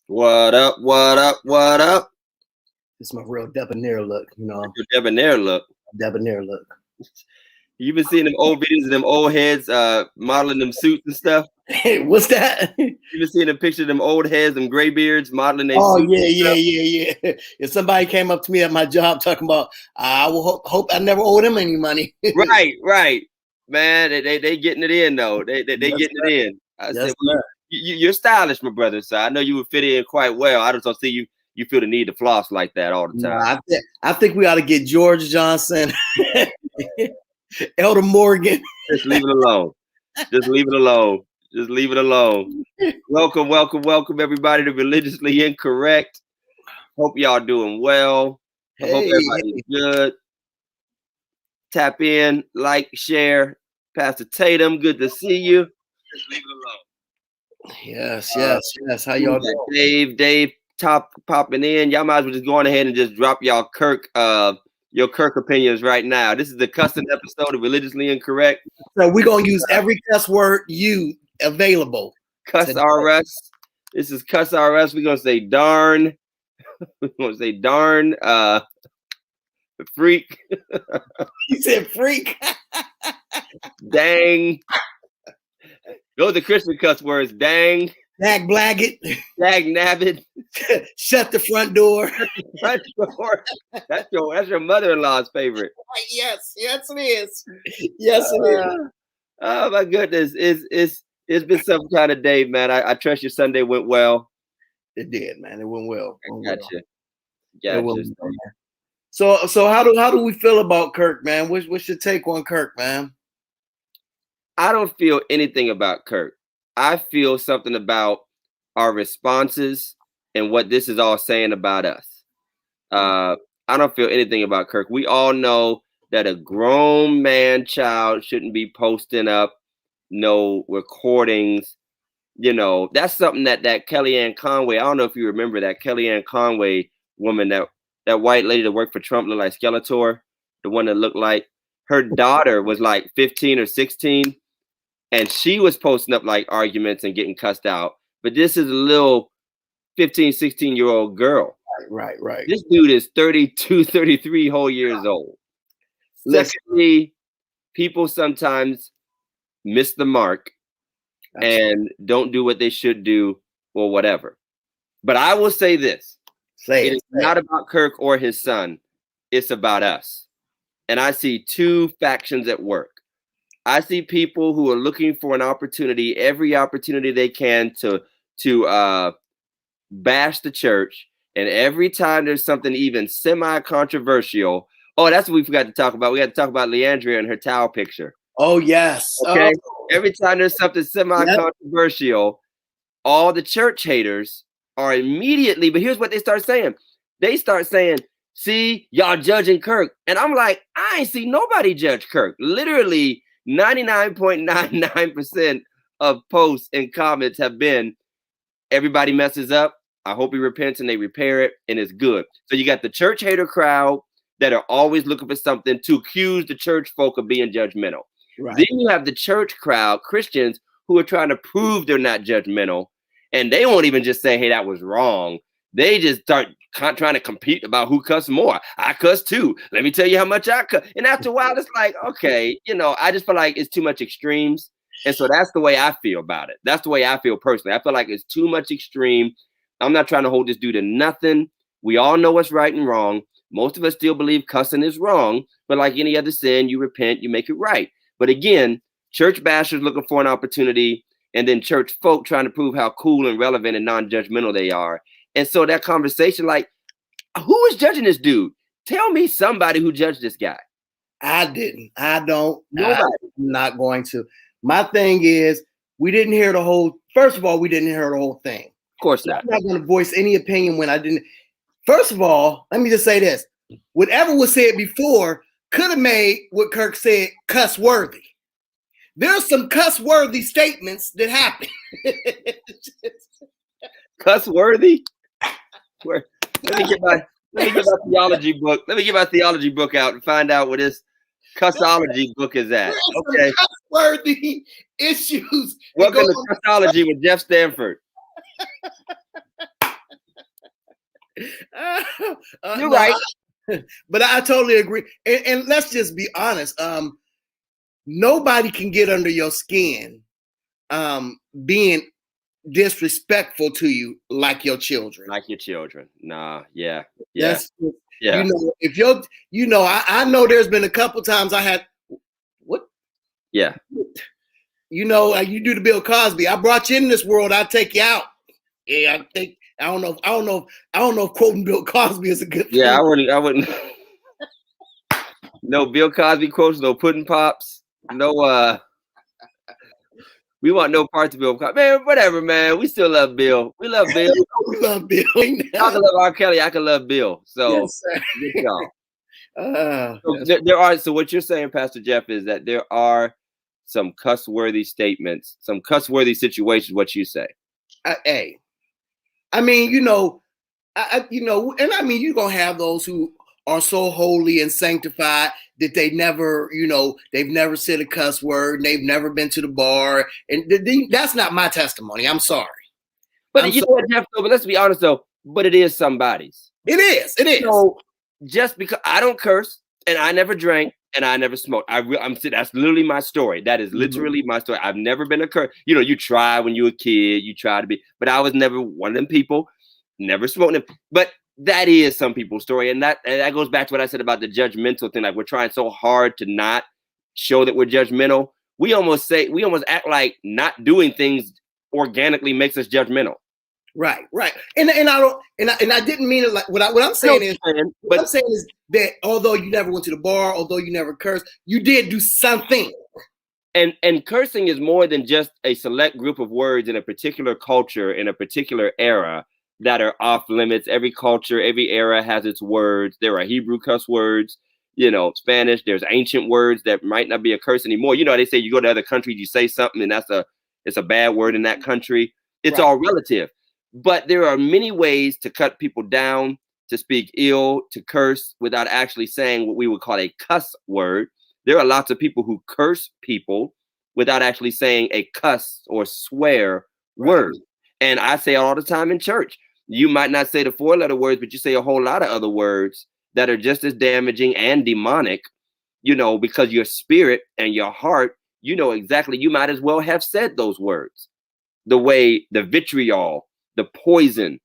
What up? What up? What up? It's my real debonair look, you know. Your debonair look. Debonair look. You been seeing them old videos of them old heads modeling them suits and stuff? Hey, what's that? You been seeing a picture of them old heads, them gray beards modeling their Oh, suits? yeah. If somebody came up to me at my job talking about, I will hope I never owe them any money. Right. Man, they getting it in though. They getting it in. I said, well, you're stylish, my brother. So I know you would fit in quite well. I just don't see you feel the need to floss like that all the time. No, I think we ought to get George Johnson, Elder Morgan. Just leave it alone. Just leave it alone. Just leave it alone. Welcome, everybody to Religiously Incorrect. Hope y'all doing well. I hope everybody's good. Tap in, like, share. Pastor Tatum, good to see you. Just leave it alone. Yes. How y'all doing? Dave, popping in. Y'all might as well just go on ahead and just drop y'all your Kirk opinions right now. This is the custom episode of Religiously Incorrect. So we're gonna use every cuss word available. Cuss RS. This is Cuss RS. We're gonna say darn. We're gonna say darn. Freak. You said freak. Dang. Those are the Christian cuss words. Dang. Dag blagged. Dag nabbit. Shut the front door. That's your mother-in-law's favorite. Yes, it is. Yes, it is. Oh my goodness. It's been some kind of day, man. I trust your Sunday went well. It did, man. It went well. Gotcha. So how do we feel about Kirk, man? What's your take on Kirk, man? I don't feel anything about Kirk. I feel something about our responses and what this is all saying about us. I don't feel anything about Kirk. We all know that a grown man child shouldn't be posting up no recordings. You know, that's something that Kellyanne Conway, I don't know if you remember that Kellyanne Conway woman, that white lady that worked for Trump, looked like Skeletor, the one that looked like her daughter was like 15 or 16. And she was posting up like arguments and getting cussed out. But this is a little 15, 16-year-old girl. Right. This dude is 32, 33 whole years old. Secondly, people sometimes miss the mark and don't do what they should do or whatever. But I will say this. It is not about Kirk or his son. It's about us. And I see two factions at work. I see people who are looking for an opportunity, every opportunity they can to bash the church. And every time there's something even semi-controversial, that's what we forgot to talk about. We had to talk about Leandria and her towel picture. Oh, yes. Okay. Every time there's something semi-controversial, all the church haters are immediately, but here's what they start saying. They start saying, see, y'all judging Kirk. And I'm like, I ain't see nobody judge Kirk. Literally, 99.99% of posts and comments have been, everybody messes up. I hope he repents and they repair it, and it's good. So you got the church hater crowd that are always looking for something to accuse the church folk of being judgmental. Right. Then you have the church crowd, Christians, who are trying to prove they're not judgmental. And they won't even just say, hey, that was wrong. They just start trying to compete about who cuss more. I cuss too. Let me tell you how much I cuss. And after a while, it's like, okay, I just feel like it's too much extremes. And so that's the way I feel about it. That's the way I feel personally. I feel like it's too much extreme. I'm not trying to hold this dude to nothing. We all know what's right and wrong. Most of us still believe cussing is wrong, but like any other sin, you repent, you make it right. But again, church bashers looking for an opportunity, and then church folk trying to prove how cool and relevant and non-judgmental they are. And so that conversation, like, who is judging this dude? Tell me somebody who judged this guy. I didn't. I don't. Nobody. I'm not going to. My thing is, we didn't hear the whole. First of all, we didn't hear the whole thing. Of course not. I'm not going to voice any opinion when I didn't. First of all, let me just say this: whatever was said before could have made what Kirk said cuss worthy. There's some cuss worthy statements that happen. Cuss worthy? Let me get my theology book. Let me get my theology book out and find out what this cussology book is at. Okay. Cuss worthy issues. Welcome to Cussology with Jeff Stanford. You're right. But I totally agree. And let's just be honest. Nobody can get under your skin being disrespectful to you like your children. Like your children. Nah, yeah. That's, yeah. If you're, I know there's been a couple times I had, what? Yeah. You do the Bill Cosby. I brought you in this world. I'll take you out. Yeah, I don't know if quoting Bill Cosby is a good thing. Yeah, I wouldn't. No Bill Cosby quotes, no pudding pops, no we want no parts of Bill Cosby. Man, whatever, man. We still love Bill. We love Bill. We love Bill. I can love R. Kelly. I can love Bill. So, yes, good job. There are. So what you're saying, Pastor Jeff, is that there are some cuss-worthy statements, some cuss-worthy situations. What you say? Hey, I mean, and I mean, you're gonna have those who are so holy and sanctified that they never, they've never said a cuss word, and they've never been to the bar, and that's not my testimony. I'm sorry. But know what, Jeff? But let's be honest, though. But it is somebody's. It is. It is. So just because I don't curse and I never drank and I never smoked, that's literally my story. That is literally my story. I've never been a curse. You try when you're a kid, you try to be, but I was never one of them people. Never smoked them. But that is some people's story, and that goes back to what I said about the judgmental thing. Like, we're trying so hard to not show that we're judgmental. We almost act like not doing things organically makes us judgmental. Right. And I didn't mean it like what I'm saying is. What I'm saying is that although you never went to the bar, although you never cursed, you did do something. And cursing is more than just a select group of words in a particular culture in a particular era that are off limits. Every culture, every era has its words. There are Hebrew cuss words, Spanish. There's ancient words that might not be a curse anymore. They say you go to other countries, you say something, and it's a bad word in that country. It's all relative. But there are many ways to cut people down, to speak ill, to curse without actually saying what we would call a cuss word. There are lots of people who curse people without actually saying a cuss or swear word. And I say all the time in church, you might not say the 4-letter words, but you say a whole lot of other words that are just as damaging and demonic, because your spirit and your heart, exactly, you might as well have said those words. The way the vitriol, the poison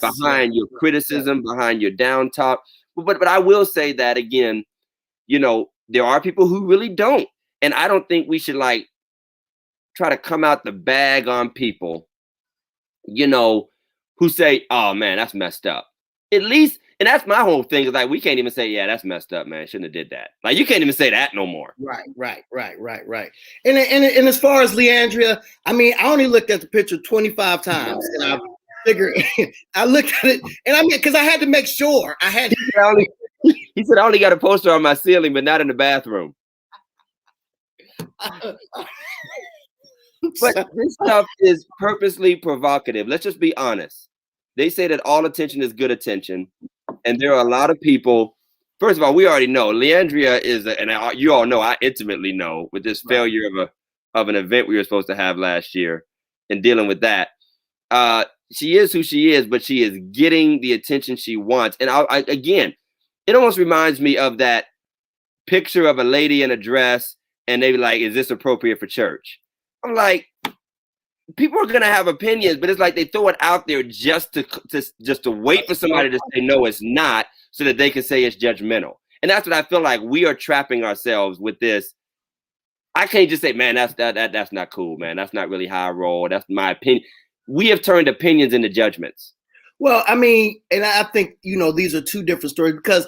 behind your criticism, behind your down talk. But I will say that again, there are people who really don't. And I don't think we should try to come out the bag on people, who say, oh man, that's messed up. At least, and that's my whole thing, is like, we can't even say, yeah, that's messed up, man. Shouldn't have did that. Like, you can't even say that no more. Right. And as far as Leandria, I mean, I only looked at the picture 25 times, and I figured I looked at it, and I mean, because I had to make sure I had. He said, I only got a poster on my ceiling, but not in the bathroom. But this stuff is purposely provocative. Let's just be honest. They say that all attention is good attention. And there are a lot of people first of all, we already know Leandria is, you all know, I intimately know with this Right. failure of an event we were supposed to have last year and dealing with that. She is who she is, but she is getting the attention she wants. And again, it almost reminds me of that picture of a lady in a dress, and they be like, "Is this appropriate for church?" I'm like, people are gonna have opinions, but it's like they throw it out there just to wait for somebody to say no, it's not, so that they can say it's judgmental. And that's what I feel like we are trapping ourselves with this. I can't just say, man, that's not cool, man. That's not really how I roll. That's my opinion. We have turned opinions into judgments. Well, I mean, and I think, these are two different stories because,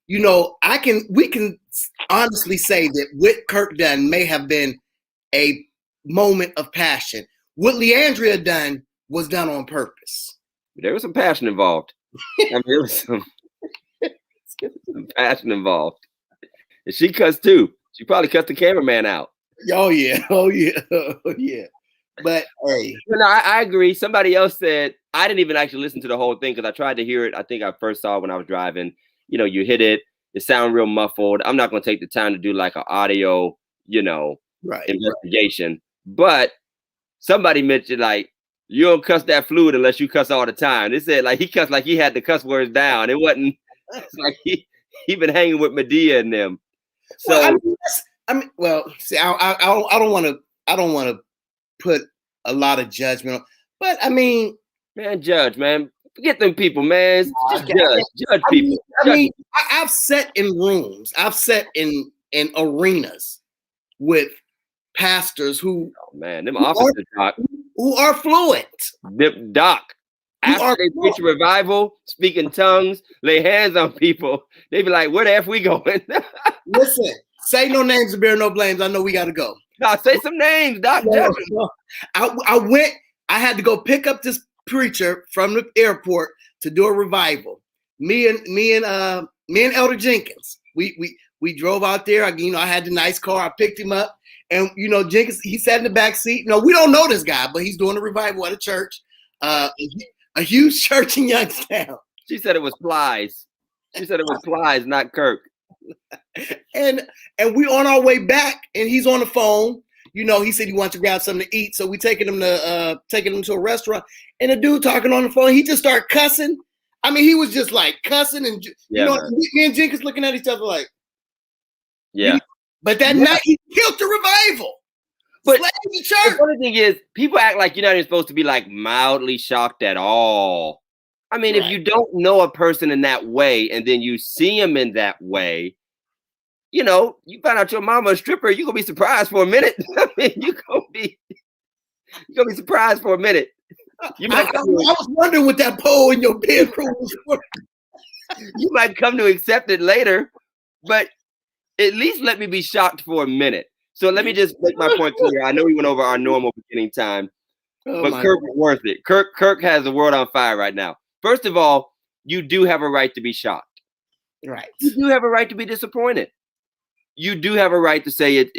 we can honestly say that what Kirk done may have been a moment of passion. What Leandria done was done on purpose. There was some passion involved. I mean, there was some passion involved. And she cussed too. She probably cussed the cameraman out. Oh yeah, oh yeah, oh yeah. But hey, no, I agree. Somebody else said, I didn't even actually listen to the whole thing because I tried to hear it. I think I first saw it when I was driving. You hit it. It sounded real muffled. I'm not going to take the time to do like an audio, investigation. But somebody mentioned like, you don't cuss that fluid unless you cuss all the time. They said like he cussed like he had the cuss words down. It wasn't like he been hanging with Medea and them. So see, I don't want to put a lot of judgment on, but I mean, man, judge, man. Forget them people, man. Just judge people. I've sat in rooms, I've sat in arenas with pastors who, them officers, Doc, who are fluent. Doc, after they preach a revival, speak in tongues, lay hands on people, they be like, "Where the F we going?" Listen, say no names and bear no blames. I know we got to go. No, say some names, Doc. I had to go pick up this preacher from the airport to do a revival. Me and Elder Jenkins. We drove out there. I had the nice car. I picked him up, and Jenkins, he sat in the back seat. We don't know this guy, but he's doing a revival at a church, a huge church in Youngstown. She said it was Plies. She said it was Plies, not Kirk. And we on our way back, and he's on the phone. He said he wants to grab something to eat, so we taking him to a restaurant. And the dude talking on the phone, he just started cussing. I mean, he was just like cussing, and me and Jenkins looking at each other like, yeah. But that night he killed the revival. But the funny thing is, people act like you're not even supposed to be like mildly shocked at all. I mean, if you don't know a person in that way, and then you see him in that way, you find out your mama a stripper, you're gonna be surprised for a minute. I mean, you're gonna be surprised for a minute. I was wondering what that pole in your bedroom was for. You might come to accept it later, but at least let me be shocked for a minute. So let me just make my point clear. I know we went over our normal beginning time, but Kirk is worth it. Kirk has the world on fire right now. First of all, you do have a right to be shocked. Right. You do have a right to be disappointed. You do have a right to say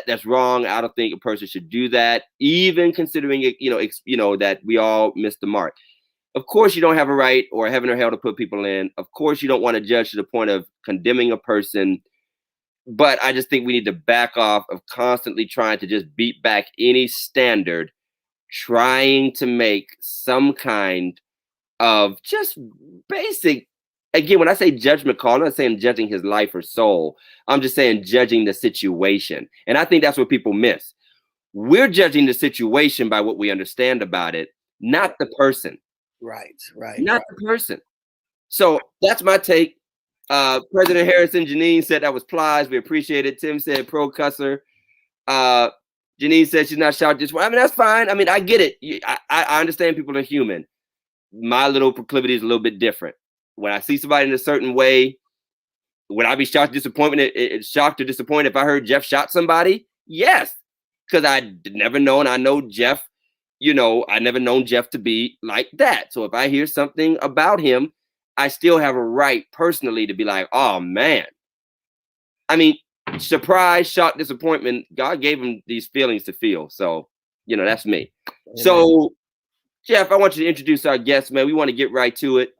that's wrong. I don't think a person should do that, even considering it, that we all missed the mark. Of course, you don't have a right or heaven or hell to put people in. Of course, you don't want to judge to the point of condemning a person. But I just think we need to back off of constantly trying to just beat back any standard, trying to make some kind of just basic. Again, when I say judgment call, I'm not saying judging his life or soul. I'm just saying judging the situation. And I think that's what people miss. We're judging the situation by what we understand about it, not the person. Right. Not the person. So that's my take. President Harrison, Janine said that was Plies. We appreciate it. Tim said pro cusser. Janine said she's not shocked this way. I mean, that's fine. I mean, I get it. I understand people are human. My little proclivity is a little bit different. When I see somebody in a certain way, would I be shocked, shocked or disappointed if I heard Jeff shot somebody? Yes, because I never known. I know Jeff. I never known Jeff to be like that. So if I hear something about him, I still have a right personally to be like, oh man. I mean, surprise, shock, disappointment. God gave him these feelings to feel. So, that's me. Yeah. So, Jeff, I want you to introduce our guest, man. We want to get right to it.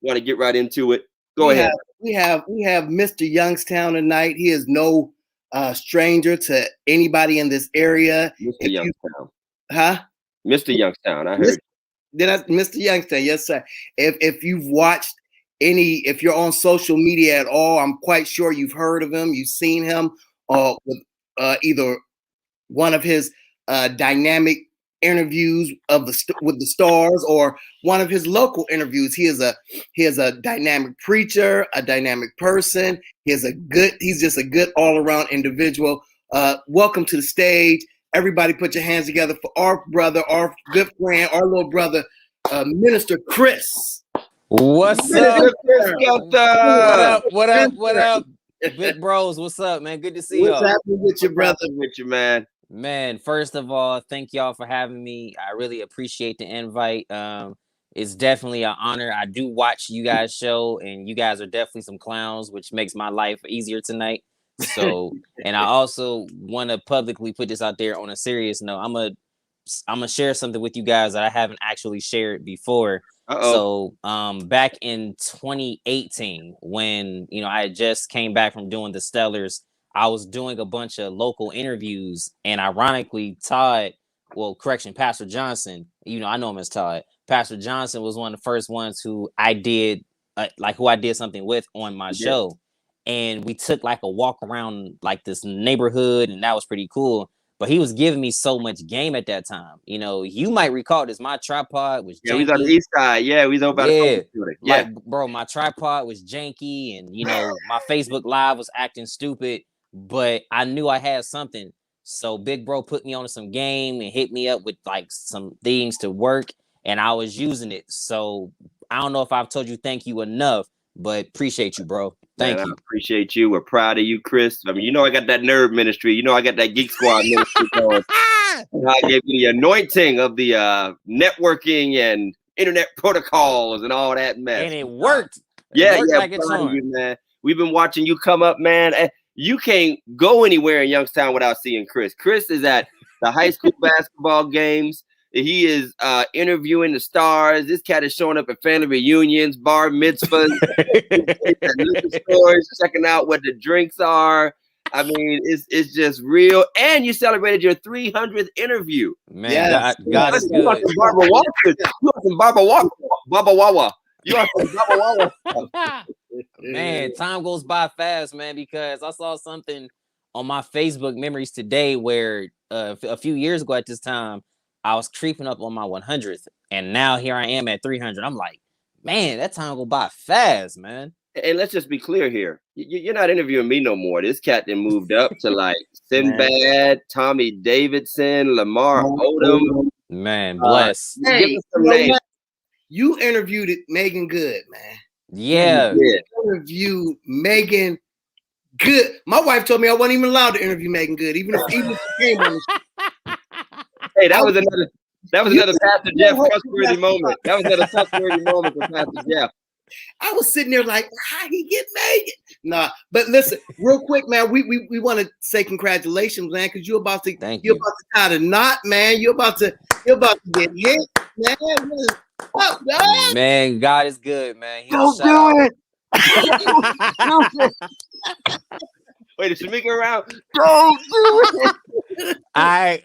Want to get right into it. Go ahead. we have Mr. Youngstown tonight. He is no stranger to anybody in this area. Mr. Youngstown. Huh? Mr. Youngstown, I heard. Mr. Youngstown, yes, sir. If you've watched if you're on social media at all, I'm quite sure you've heard of him. You've seen him with either one of his dynamic interviews with the stars or one of his local interviews. He is a dynamic preacher, a dynamic person. He's just a good all around individual. Welcome to the stage. Everybody put your hands together for our brother, our good friend, our little brother, Minister Chris. What's Minister up? Chris Gunther. What up? Big bros, what's up, man? Good to see y'all. What's happening with your brother? With you, man. Man, first of all, thank y'all for having me. I really appreciate the invite. It's definitely an honor. I do watch you guys' show, and you guys are definitely some clowns, which makes my life easier tonight. So, and I also want to publicly put this out there on a serious note. I'm gonna share something with you guys that I haven't actually shared before. Uh-oh. So back in 2018, when I had just came back from doing the Stellars, I was doing a bunch of local interviews, and ironically, Pastor Johnson, I know him as Todd. Pastor Johnson was one of the first ones who I did something with on my show. And we took like a walk around like this neighborhood, and that was pretty cool. But he was giving me so much game at that time. You might recall this. My tripod was janky. Yeah, we was on the east side. Yeah, we was over like, bro, my tripod was janky, and my Facebook Live was acting stupid. But I knew I had something. So big bro put me on some game and hit me up with like some things to work, and I was using it. So I don't know if I've told you thank you enough, but appreciate you, bro. Thank you. I appreciate you. We're proud of you, Chris. I mean, I got that nerd ministry. I got that Geek Squad ministry going. I gave you the anointing of the networking and internet protocols and all that mess. And it worked. It worked like it's on. Man. We've been watching you come up, man. You can't go anywhere in Youngstown without seeing Chris. Chris is at the high school basketball games. He is interviewing the stars. This cat is showing up at family reunions, bar mitzvahs, liquor stores, checking out what the drinks are. I mean, it's just real. And you celebrated your 300th interview. Man, yes. God is good. You are some Barbara Walker. You are some Barbara Walker. Baba Wawa. You are some Baba Wawa. Man, time goes by fast, man, because I saw something on my Facebook memories today where a few years ago at this time, I was creeping up on my 100th, and now here I am at 300. I'm like, man, that time go by fast, man. And let's just be clear here. You're not interviewing me no more. This cat then moved up to like Sinbad, Tommy Davidson, Lamar Odom. Man, bless. Hey, you interviewed Megan Good, man. Yeah. You interviewed Megan Good. My wife told me I wasn't even allowed to interview Megan Good, even if she came on the show. Hey, that was another Pastor Jeff trustworthy moment. That was another trustworthy moment for Pastor Jeff. I was sitting there like, how he get Megan? Nah, but listen, real quick, man. We want to say congratulations, man, because you're about to tie the knot, man. You're about to get hit, man. What is up, man? Man, God is good, man. Don't do it. Wait, is Shamika around? Don't do it. I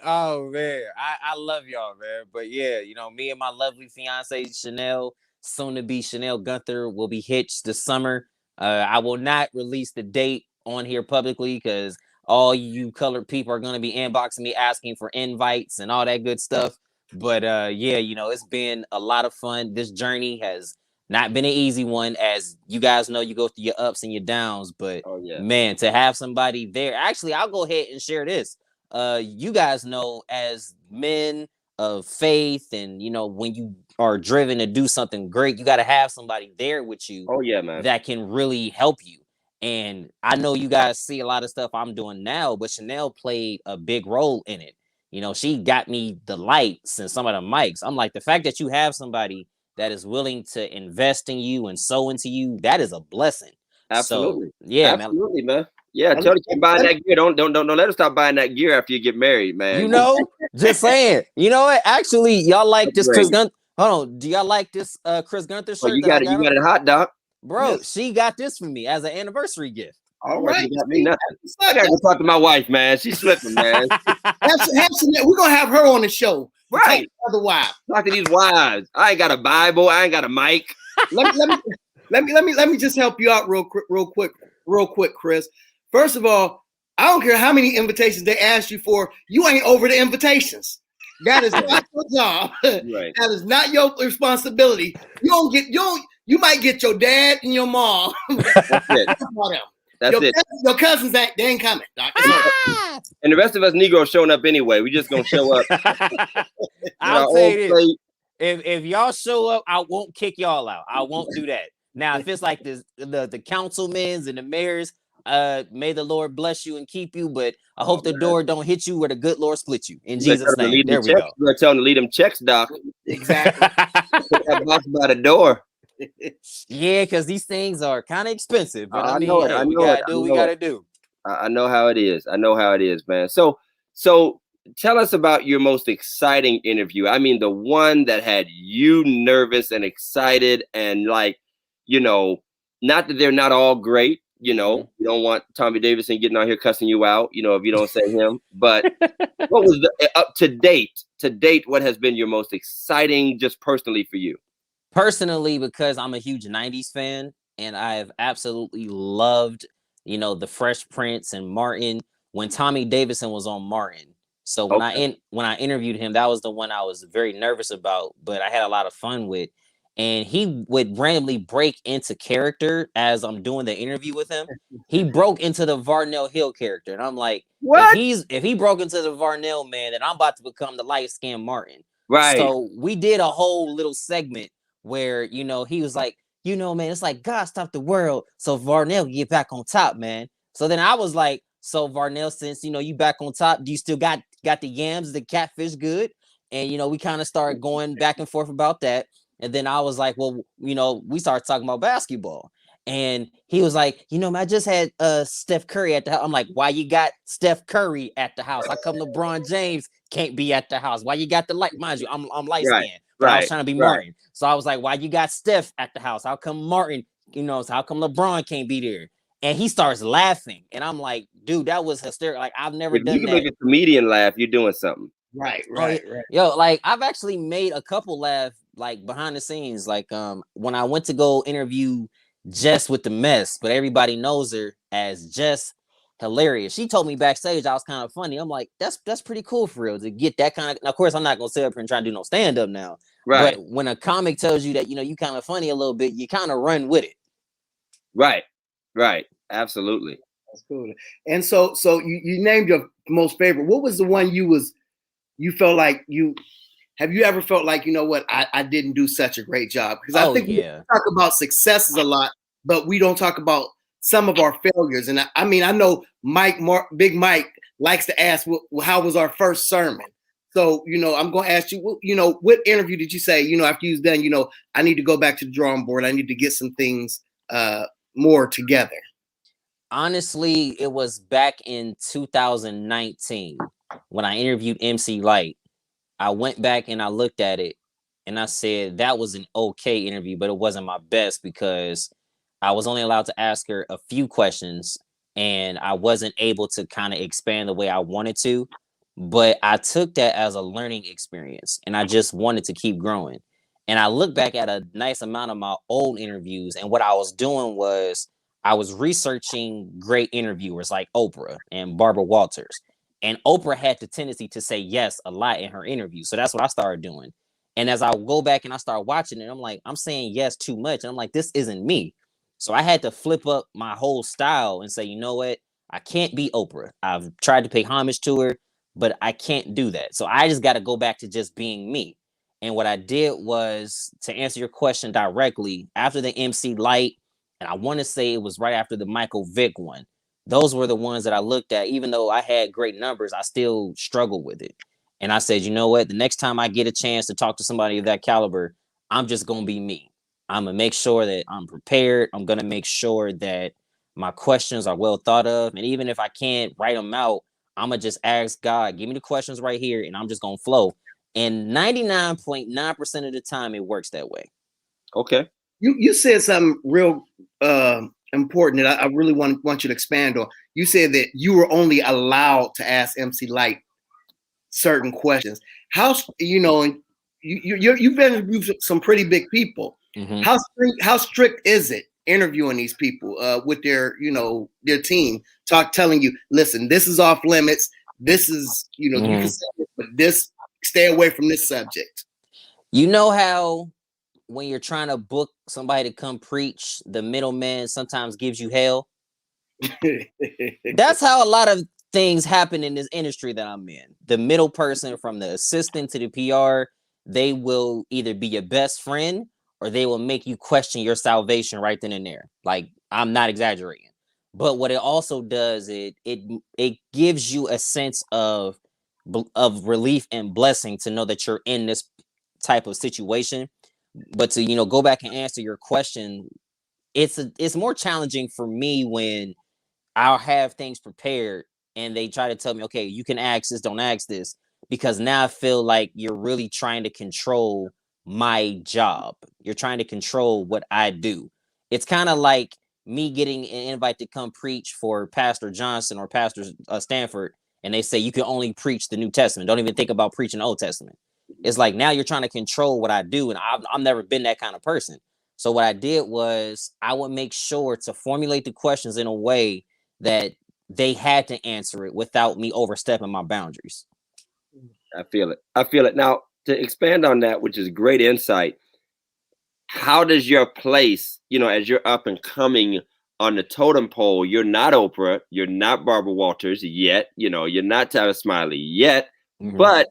love y'all, man. But yeah, me and my lovely fiance Chanel, soon to be Chanel Gunther, will be hitched this summer. I will not release the date on here publicly because all you colored people are gonna be inboxing me asking for invites and all that good stuff. But it's been a lot of fun. This journey has not been an easy one, as you guys know. You go through your ups and your downs, but man, to have somebody there. Actually, I'll go ahead and share this. You guys know, as men of faith, and when you are driven to do something great, you got to have somebody there with you. Oh yeah, man. That can really help you. And I know you guys see a lot of stuff I'm doing now, but Chanel played a big role in it. She got me the lights and some of the mics. I'm like, the fact that you have somebody that is willing to invest in you and sow into you, that is a blessing. Absolutely. So, yeah, absolutely, man. Yeah, tell her to keep buying that gear. Don't let her stop buying that gear after you get married, man. Just saying. You know what? Actually, y'all like this Chris Gunther. Hold on. Do y'all like this Chris Gunther shirt? You got it hot, Doc. Bro, she got this for me as an anniversary gift. All right. Got me nothing. I gotta go talk to my wife, man. She's slipping, man. We're gonna have her on the show. Right. Otherwise, talk to these wives. I ain't got a Bible. I ain't got a mic. let me just help you out real quick, Chris. First of all, I don't care how many invitations they ask you for. You ain't over the invitations. That is not your job. Right. That is not your responsibility. You might get your dad and your mom. That's it. That's it. Your cousins, they ain't coming. And the rest of us Negroes showing up anyway. We just gonna show up. I'll tell you this. If y'all show up, I won't kick y'all out. I won't do that. Now, if it's like the councilmen's and the mayors, may the Lord bless you and keep you. But I hope the door don't hit you where the good Lord split you. In Jesus' name. There we go. We're telling them to lead them checks, Doc. Exactly. That box by the door. Yeah, because these things are kind of expensive. But I mean, we gotta do what we gotta do. I know how it is. I know how it is, man. So tell us about your most exciting interview. I mean, the one that had you nervous and excited and like, not that they're not all great. You don't want Tommy Davidson getting out here cussing you out, if you don't say him. But what was up to date, what has been your most exciting just personally for you? Personally, because I'm a huge 90s fan and I have absolutely loved, the Fresh Prince and Martin when Tommy Davidson was on Martin. So when I interviewed him, that was the one I was very nervous about, but I had a lot of fun with. And he would randomly break into character as I'm doing the interview with him. He broke into the Varnell Hill character. And I'm like, what? If he broke into the Varnell man, then I'm about to become the light-skinned Martin. Right. So we did a whole little segment where, he was like, man, it's like God stopped the world so Varnell can get back on top, man. So then I was like, so Varnell, since, you back on top, do you still got the yams, the catfish good? And, we kind of started going back and forth about that. And then I was like, well, we started talking about basketball. And he was like, man, I just had Steph Curry at the house. I'm like, why you got Steph Curry at the house? How come LeBron James can't be at the house? Why you got the light? Mind you, I'm light skinned, but I was trying to be Martin. So I was like, why you got Steph at the house? How come Martin, so how come LeBron can't be there? And he starts laughing. And I'm like, dude, that was hysterical. Like, I've never done that. You can make a comedian laugh. You're doing something. Right. Yo, like, I've actually made a couple laugh, like, behind the scenes. Like, when I went to go interview Jess with the Mess, but everybody knows her as Jess Hilarious. She told me backstage I was kind of funny. I'm like, that's pretty cool for real to get that kind of. Now, of course, I'm not gonna sit up here and try to do no stand up now. Right. But when a comic tells you that you kind of funny a little bit, you kind of run with it. Right. Absolutely. That's cool. And so you named your most favorite. What was the one you felt like have you ever felt like, I didn't do such a great job? Because I think we talk about successes a lot, but we don't talk about some of our failures. And I mean, I know Big Mike likes to ask, how was our first sermon? So, I'm going to ask you, what interview did you say, after you was done, I need to go back to the drawing board. I need to get some things more together. Honestly, it was back in 2019 when I interviewed MC Light. I went back and I looked at it and I said that was an okay interview, but it wasn't my best because I was only allowed to ask her a few questions and I wasn't able to kind of expand the way I wanted to. But I took that as a learning experience and I just wanted to keep growing. And I look back at a nice amount of my old interviews, and what I was doing was I was researching great interviewers like Oprah and Barbara Walters. And Oprah had the tendency to say yes a lot in her interview. So that's what I started doing. And as I go back and I start watching it, I'm like, I'm saying yes too much. And I'm like, this isn't me. So I had to flip up my whole style and say, you know what? I can't be Oprah. I've tried to pay homage to her, but I can't do that. So I just got to go back to just being me. And what I did was, to answer your question directly, after the MC Light, and I want to say it was right after the Michael Vick one, those were the ones that I looked at. Even though I had great numbers, I still struggled with it. And I said, you know what? The next time I get a chance to talk to somebody of that caliber, I'm just going to be me. I'm going to make sure that I'm prepared. I'm going to make sure that my questions are well thought of. And even if I can't write them out, I'm going to just ask God, give me the questions right here, and I'm just going to flow. And 99.9% of the time, it works that way. Okay. You said something real important that I really want you to expand on. You said that you were only allowed to ask MC Light certain questions. How and you've interviewed some pretty big people. Mm-hmm. How strict is it interviewing these people with their their team telling you, listen, this is off limits. This is you can say this, but this stay away from this subject. You know how when you're trying to book somebody to come preach, the middleman sometimes gives you hell. That's how a lot of things happen in this industry that I'm in. The middle person, from the assistant to the PR, they will either be your best friend or they will make you question your salvation right then and there. Like, I'm not exaggerating. But what it also does, it gives you a sense of relief and blessing to know that you're in this type of situation. But to go back and answer your question, it's more challenging for me when I'll have things prepared and they try to tell me, okay, you can ask this, don't ask this, because now I feel like you're really trying to control my job. You're trying to control what I do. It's kind of like me getting an invite to come preach for Pastor Johnson or Pastor Stanford, and they say you can only preach the New Testament. Don't even think about preaching the Old Testament. It's like now you're trying to control what I do, and I've never been that kind of person. So what I did was I would make sure to formulate the questions in a way that they had to answer it without me overstepping my boundaries. I feel it. Now, to expand on that, which is great insight, how does your place, as you're up and coming on the totem pole, you're not Oprah, you're not Barbara Walters yet, you're not Tyler Smiley yet, but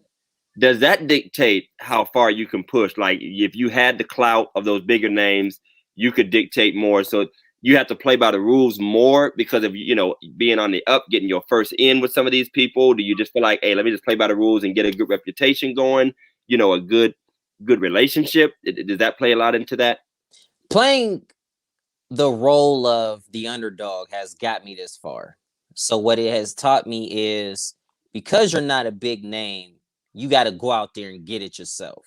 does that dictate how far you can push? Like, if you had the clout of those bigger names, you could dictate more. So you have to play by the rules more because of, being on the up, getting your first in with some of these people. Do you just feel like, hey, let me just play by the rules and get a good reputation going, a good relationship? Does that play a lot into that? Playing the role of the underdog has got me this far. So what it has taught me is, because you're not a big name, you got to go out there and get it yourself.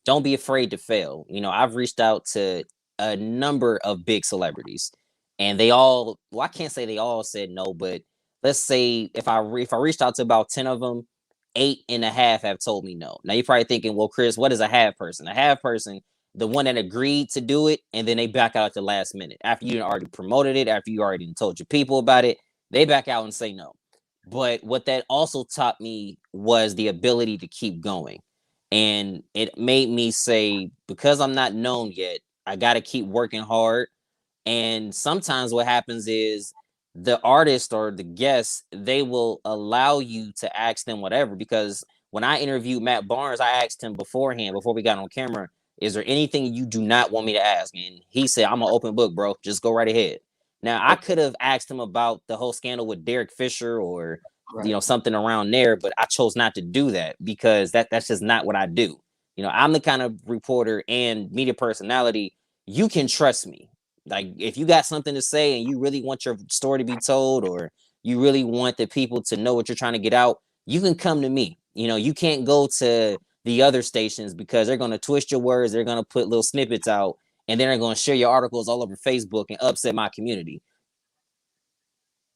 Don't be afraid to fail. I've reached out to a number of big celebrities, and they all, well, I can't say they all said no, but let's say if I reached out to about 10 of them, 8.5 have told me no. Now you're probably thinking, well, Chris, what is a half person? A half person, the one that agreed to do it, and then they back out at the last minute after you already promoted it, after you already told your people about it, they back out and say no. But what that also taught me was the ability to keep going. And it made me say, because I'm not known yet, I got to keep working hard. And sometimes what happens is the artist or the guest, they will allow you to ask them whatever. Because when I interviewed Matt Barnes, I asked him beforehand, before we got on camera, is there anything you do not want me to ask? And he said, I'm an open book, bro. Just go right ahead. Now, I could have asked him about the whole scandal with Derek Fisher or, something around there, but I chose not to do that because that's just not what I do. I'm the kind of reporter and media personality, you can trust me. Like, if you got something to say and you really want your story to be told, or you really want the people to know what you're trying to get out, you can come to me. You can't go to the other stations because they're going to twist your words. They're going to put little snippets out, and then they're going to share your articles all over Facebook and upset my community.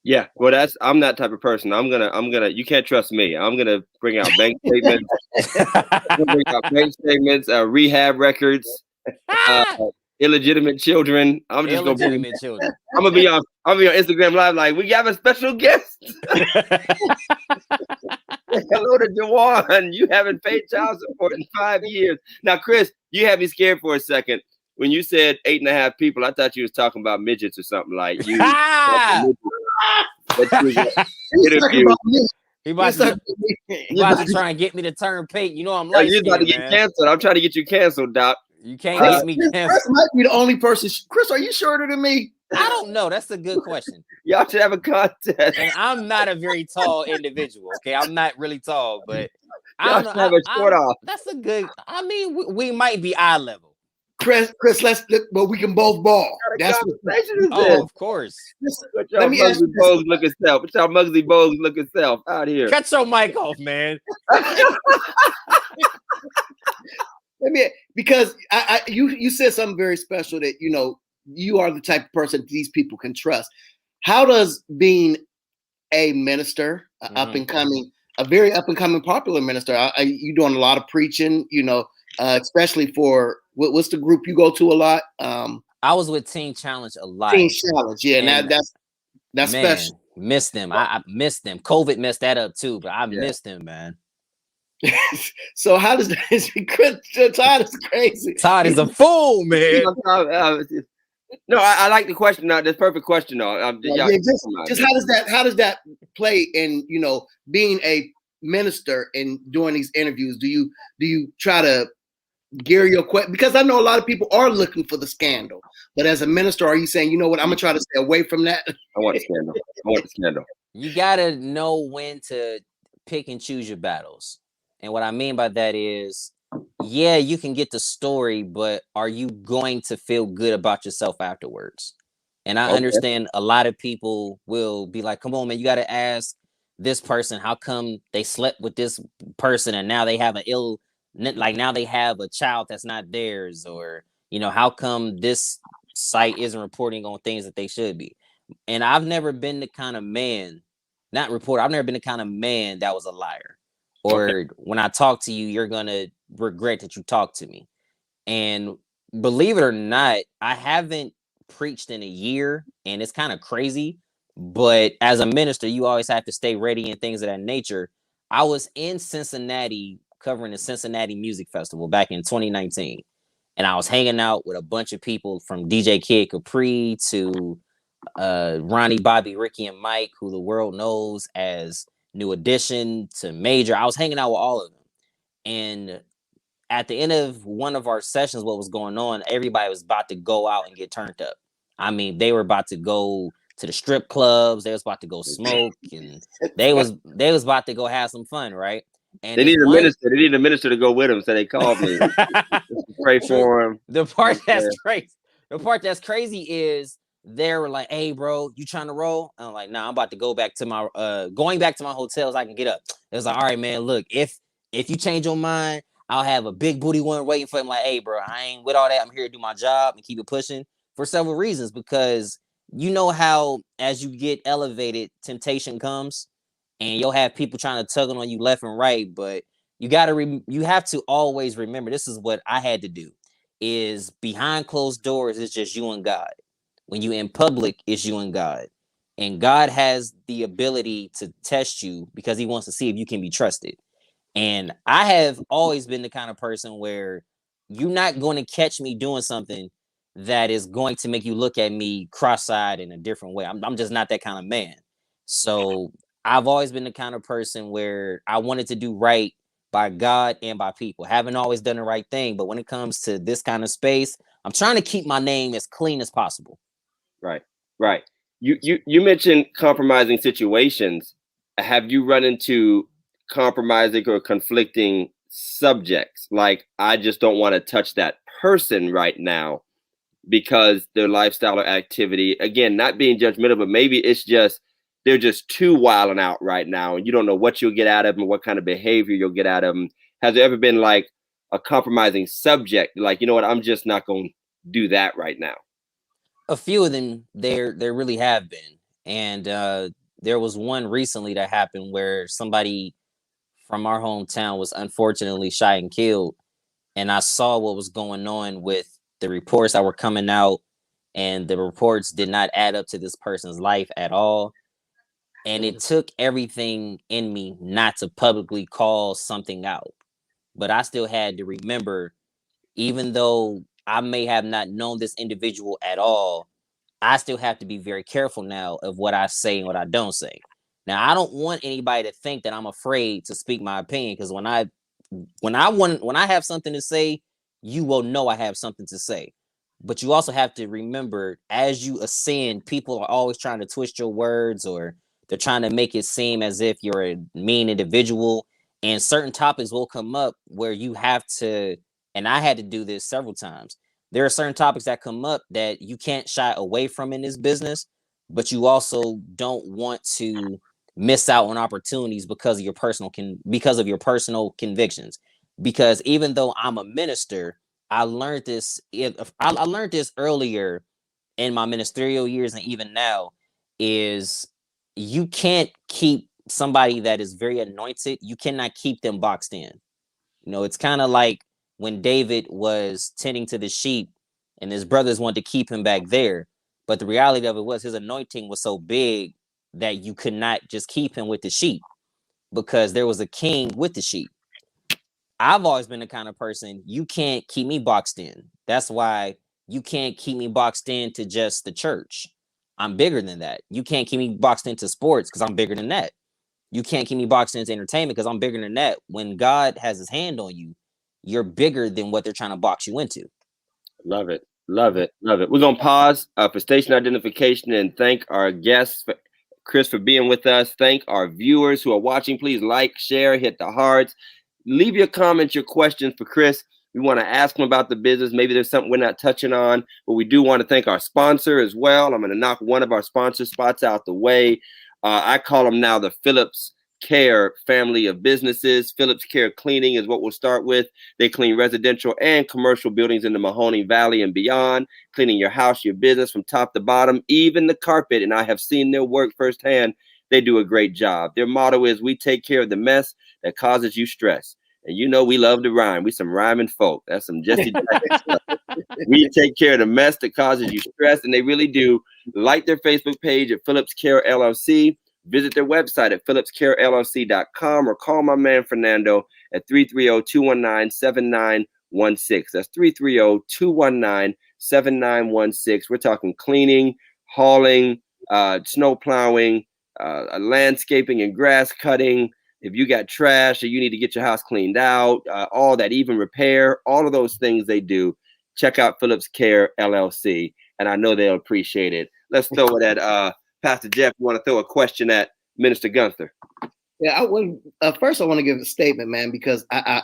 Yeah, well, I'm that type of person. I'm gonna. You can't trust me. I'm gonna bring out bank statements. Rehab records, illegitimate children. I'm gonna be on Instagram Live like, we have a special guest. Hello to Jawan. You haven't paid child support in 5 years. Now, Chris, you had me scared for a second. When you said 8.5 people, I thought you was talking about midgets or something like you. He about to try and get me to turn pink. I'm like, you're about to get canceled. I'm trying to get you canceled, Doc. You can't get me canceled. Chris might be the only person. Chris, are you shorter than me? I don't know. That's a good question. Y'all should have a contest. And I'm not a very tall individual. Okay, I'm not really tall, but I don't know. That's a good. I mean, we might be eye level. Chris, but we can both ball. That's what of course. Let me ask you, Bogues looking self. What's y'all Muggsy Bogues looking self out here? Cut your mic off, man. Let me, because you said something very special that, you know, you are the type of person these people can trust. How does being a minister, up and coming, a very up and coming popular minister, you doing a lot of preaching, you know, especially for what's the group you go to a lot? I was with Teen Challenge a lot. Teen Challenge, yeah, and that's man, special. Missed them. I missed them. COVID messed that up too, but I missed them, man. So how does that? Todd is crazy. Todd is a fool, man. No, I like the question. The perfect question, though. Just how does that play in, you know, being a minister and doing these interviews? Do you try to gear your question? Because I know a lot of people are looking for the scandal, but as a minister, are you saying, you know what, I'm gonna try to stay away from that? I want the scandal. I want the scandal. You gotta know when to pick and choose your battles. And what I mean by that is, yeah, you can get the story, but are you going to feel good about yourself afterwards? And I understand a lot of people will be like, come on, man, you got to ask this person, how come they slept with this person and now they have now they have a child that's not theirs? Or, you know, how come this site isn't reporting on things that they should be? And I've never been the kind of man, I've never been the kind of man that was a liar. Or when I talk to you, you're going to regret that you talked to me. And believe it or not, I haven't preached in a year, and it's kind of crazy. But as a minister, you always have to stay ready and things of that nature. I was in Cincinnati covering the Cincinnati Music Festival back in 2019. And I was hanging out with a bunch of people from DJ Kid Capri to Ronnie, Bobby, Ricky, and Mike, who the world knows as New Edition, to Major. I was hanging out with all of them. And at the end of one of our sessions, what was going on, everybody was about to go out and get turned up. I mean, they were about to go to the strip clubs. They was about to go smoke, and they was about to go have some fun, right? And they need a minister. They need a minister to go with them, so they called me. Pray for him. The part that's crazy is they were like, "Hey, bro, you trying to roll?" And I'm like, "Nah, I'm about to go back to my going back to my hotel so I can get up." It was like, "All right, man, look, if you change your mind, I'll have a big booty one waiting for him." Like, "Hey, bro, I ain't with all that. I'm here to do my job and keep it pushing," for several reasons. Because you know how as you get elevated, temptation comes, and you'll have people trying to tug on you left and right. But you have to always remember, this is what I had to do, is behind closed doors, it's just you and God. When you in public, it's you and God. And God has the ability to test you because he wants to see if you can be trusted. And I have always been the kind of person where you're not going to catch me doing something that is going to make you look at me cross-eyed in a different way. I'm just not that kind of man. So I've always been the kind of person where I wanted to do right by God and by people. Haven't always done the right thing, but when it comes to this kind of space, I'm trying to keep my name as clean as possible. Right. You mentioned compromising situations. Have you run into compromising or conflicting subjects? Like, I just don't want to touch that person right now because their lifestyle or activity, again, not being judgmental, but maybe it's just they're just too wilding out right now, and you don't know what you'll get out of them, what kind of behavior you'll get out of them. Has there ever been like a compromising subject, like, you know what, I'm just not going to do that right now? A few of them, there really have been. And there was one recently that happened where somebody from our hometown was unfortunately shot and killed. And I saw what was going on with the reports that were coming out, and the reports did not add up to this person's life at all. And it took everything in me not to publicly call something out. But I still had to remember, even though I may have not known this individual at all, I still have to be very careful now of what I say and what I don't say. Now, I don't want anybody to think that I'm afraid to speak my opinion, because when I have something to say, you will know I have something to say. But you also have to remember, as you ascend, people are always trying to twist your words, or they're trying to make it seem as if you're a mean individual. And certain topics will come up where you have to, and I had to do this several times. There are certain topics that come up that you can't shy away from in this business, but you also don't want to miss out on opportunities because of your personal convictions. because even though I'm a minister, I learned this. I learned this earlier in my ministerial years, and even now, is you can't keep somebody that is very anointed. You cannot keep them boxed in. You know, it's kind of like when David was tending to the sheep, and his brothers wanted to keep him back there. But the reality of it was his anointing was so big that you could not just keep him with the sheep, because there was a king with the sheep. I've always been the kind of person, you can't keep me boxed in. That's why you can't keep me boxed in to just the church. I'm bigger than that. You can't keep me boxed into sports because I'm bigger than that. You can't keep me boxed into entertainment because I'm bigger than that. When God has his hand on you, you're bigger than what they're trying to box you into. Love it. Love it. Love it. We're going to pause for station identification and thank our guests, Chris, for being with us. Thank our viewers who are watching. Please like, share, hit the hearts. Leave your comments, your questions for Chris. We want to ask him about the business. Maybe there's something we're not touching on, but we do want to thank our sponsor as well. I'm going to knock one of our sponsor spots out the way. I call them now the Phillips Care family of businesses. Phillips Care Cleaning is what we'll start with. They clean residential and commercial buildings in the Mahoning Valley and beyond, cleaning your house, your business from top to bottom, even the carpet. And I have seen their work firsthand. They do a great job. Their motto is, we take care of the mess that causes you stress. And you know we love to rhyme. We some rhyming folk. That's some Jesse Jackson stuff. We take care of the mess that causes you stress, and they really do. Like their Facebook page at Phillips Care LLC. Visit their website at phillipscarellc.com or call my man Fernando at 330-219-7916. That's 330-219-7916. We're talking cleaning, hauling, snow plowing, landscaping and grass cutting. If you got trash or you need to get your house cleaned out, all that, even repair, all of those things they do. Check out Phillips Care LLC, and I know they'll appreciate it. Let's throw it at Pastor Jeff. You want to throw a question at Minister Gunther? Yeah, I would. First, I want to give a statement, man, because I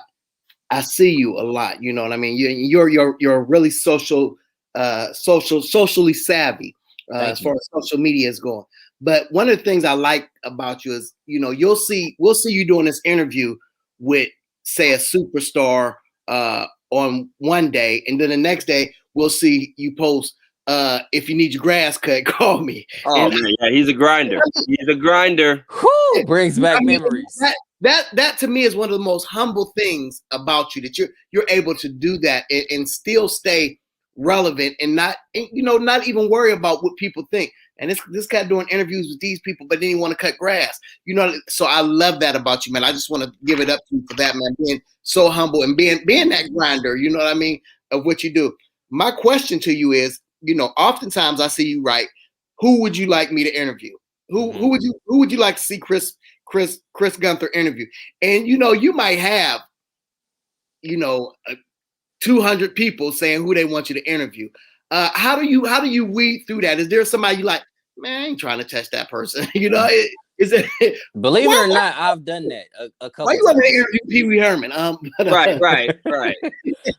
see you a lot. You know what I mean? You're really socially savvy as far as social media is going. But one of the things I like about you is, you know, we'll see you doing this interview with, say, a superstar on one day, and then the next day we'll see you post, if you need your grass cut, call me. Oh, man, yeah, he's a grinder. He's a grinder. Whew, brings back memories. That to me is one of the most humble things about you, that you're able to do that and still stay relevant and not even worry about what people think. And this guy doing interviews with these people, but then you want to cut grass, you know. So I love that about you, man. I just want to give it up to you for that, man. Being so humble and being that grinder, you know what I mean, of what you do. My question to you is, you know, oftentimes I see you write, who would you like me to interview? Who would you like to see Chris Gunther interview? And you know, you might have, you know, 200 people saying who they want you to interview. How do you weed through that? Is there somebody you like, man, I ain't trying to touch that person? You know, is it? Believe it or not, I've done that a couple. Why you want to interview Pee Wee Herman? Right.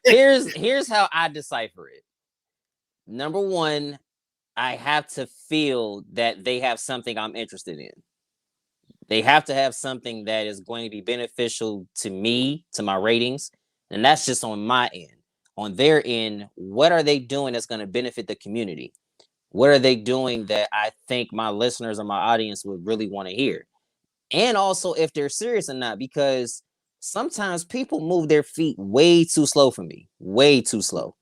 Here's how I decipher it. Number one, I have to feel that they have something I'm interested in. They have to have something that is going to be beneficial to me, to my ratings. And that's just on my end. On their end, what are they doing that's going to benefit the community? What are they doing that I think my listeners or my audience would really want to hear? And also if they're serious or not, because sometimes people move their feet way too slow for me, way too slow.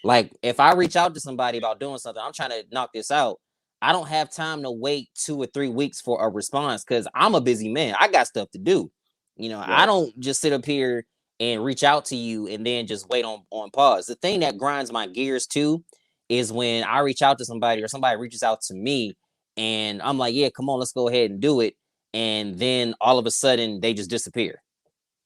Like if I reach out to somebody about doing something, I'm trying to knock this out, I don't have time to wait 2 or 3 weeks for a response because I'm a busy man. I got stuff to do. You know, I don't just sit up here and reach out to you and then just wait on pause. The thing that grinds my gears too is when I reach out to somebody or somebody reaches out to me and I'm like, yeah, come on, let's go ahead and do it. And then all of a sudden they just disappear.